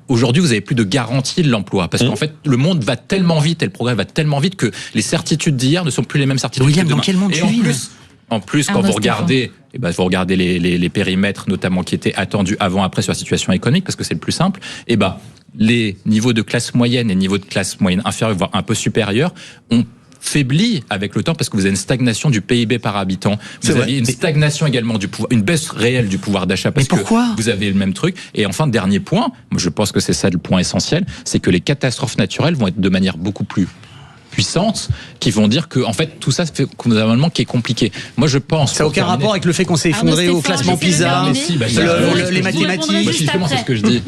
aujourd'hui, vous n'avez plus de garantie de l'emploi. Parce qu'en fait, le monde va tellement vite et le progrès va tellement vite que les certitudes d'hier ne sont plus les mêmes certitudes que demain. Dans quel monde tu vis ? En plus, quand vous regardez, vous regardez les périmètres, notamment qui étaient attendus avant-après sur la situation économique, parce que c'est le plus simple, les niveaux de classe moyenne et niveaux de classe moyenne inférieure, voire un peu supérieurs, ont faibli avec le temps parce que vous avez une stagnation du PIB par habitant. Vous avez une stagnation également du pouvoir, une baisse réelle du pouvoir d'achat parce que vous avez le même truc. Et enfin, dernier point, moi je pense que c'est ça le point essentiel, c'est que les catastrophes naturelles vont être de manière beaucoup plus puissantes qui vont dire que en fait tout ça fait fondamentalement qui est compliqué. Moi je pense ça n'a aucun rapport avec le fait qu'on s'est effondré au classement PISA, les mathématiques. Justement c'est ce que je dis.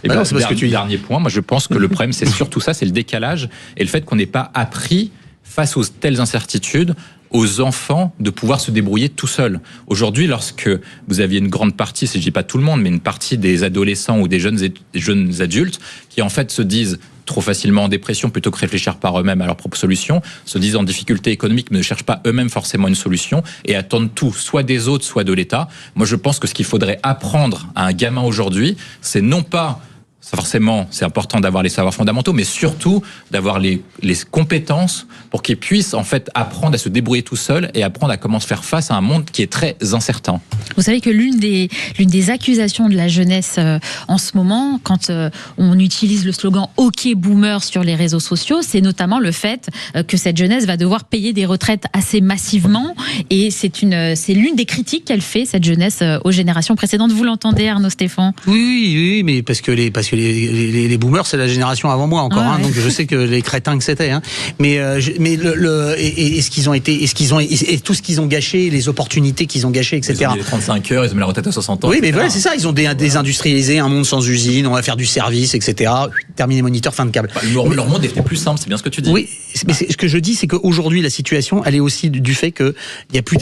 C'est parce que tu dis. Dernier point, moi je pense que le problème c'est surtout ça, c'est le décalage et le fait qu'on n'ait pas appris face aux telles incertitudes aux enfants de pouvoir se débrouiller tout seuls. Aujourd'hui, lorsque vous aviez une grande partie, je ne dis pas tout le monde, mais une partie des adolescents ou des jeunes adultes qui en fait se disent trop facilement en dépression plutôt que réfléchir par eux-mêmes à leurs propres solutions, se disent en difficulté économique mais ne cherchent pas eux-mêmes forcément une solution et attendent tout, soit des autres, soit de l'État. Moi, je pense que ce qu'il faudrait apprendre à un gamin aujourd'hui, c'est non pas forcément, c'est important d'avoir les savoirs fondamentaux, mais surtout d'avoir les compétences pour qu'ils puissent en fait apprendre à se débrouiller tout seul et apprendre à comment se faire face à un monde qui est très incertain. Vous savez que l'une des accusations de la jeunesse en ce moment, quand on utilise le slogan « OK Boomer » sur les réseaux sociaux, c'est notamment le fait que cette jeunesse va devoir payer des retraites assez massivement et c'est l'une des critiques qu'elle fait, cette jeunesse, aux générations précédentes. Vous l'entendez, Arnaud Stéphane ? Oui, mais parce que les boomers, c'est la génération avant moi encore, donc je sais que les crétins que c'était, mais ce qu'ils ont été, et tout ce qu'ils ont gâché, les opportunités qu'ils ont gâchées, etc. Ils ont mis les 35 heures, ils ont mis la retraite à 60 ans. Oui, mais voilà, c'est ça, ils ont désindustrialisé un monde sans usine, on va faire du service, etc. Terminé moniteur, fin de câble. Leur monde était plus simple, c'est bien ce que tu dis. Oui, mais ce que je dis, c'est qu'aujourd'hui, la situation, elle est aussi du fait que il y a plus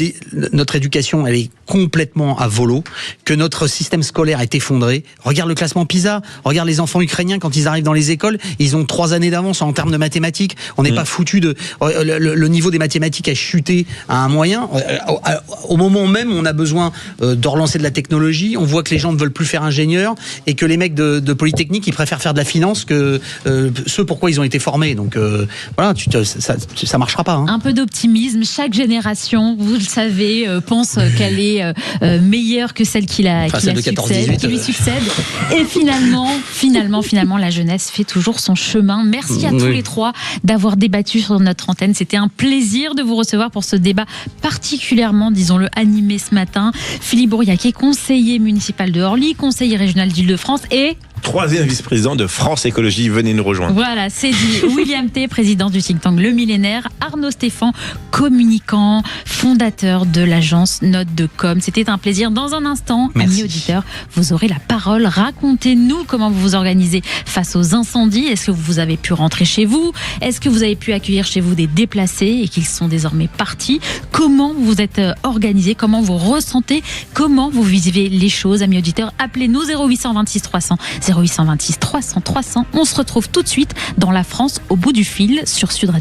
notre éducation, elle est complètement à volo, que notre système scolaire est effondré. Regarde le classement PISA, regarde les enfants ukrainiens quand ils arrivent dans les écoles, ils ont 3 années d'avance en termes de mathématiques. On n'est pas foutu de le niveau des mathématiques a chuté à un moyen. Au moment même où on a besoin de relancer de la technologie, on voit que les gens ne veulent plus faire ingénieur et que les mecs de Polytechnique ils préfèrent faire de la finance que ce pourquoi ils ont été formés. Donc voilà, ça marchera pas. Un peu d'optimisme. Chaque génération, vous le savez, pense qu'elle est meilleure que celle qui lui succède. Et finalement, la jeunesse fait toujours son chemin. Merci à tous les trois d'avoir débattu sur notre antenne. C'était un plaisir de vous recevoir pour ce débat particulièrement, disons-le, animé ce matin. Philippe Bourriaquet, conseiller municipal de Orly, conseiller régional d'Île-de-France et 3e vice-président de France Écologie, venez nous rejoindre. Voilà, c'est dit. William T, président du think tank Le Millénaire. Arnaud Stéphane, communicant, fondateur de l'agence Note de Com. C'était un plaisir. Dans un instant, amis auditeurs, vous aurez la parole. Racontez-nous comment vous vous organisez face aux incendies. Est-ce que vous avez pu rentrer chez vous ? Est-ce que vous avez pu accueillir chez vous des déplacés et qu'ils sont désormais partis ? Comment vous êtes organisés ? Comment vous ressentez ? Comment vous vivez les choses, amis auditeurs ? Appelez-nous 0826 300 0826 300 300. On se retrouve tout de suite dans La France au bout du fil sur Sud Radio.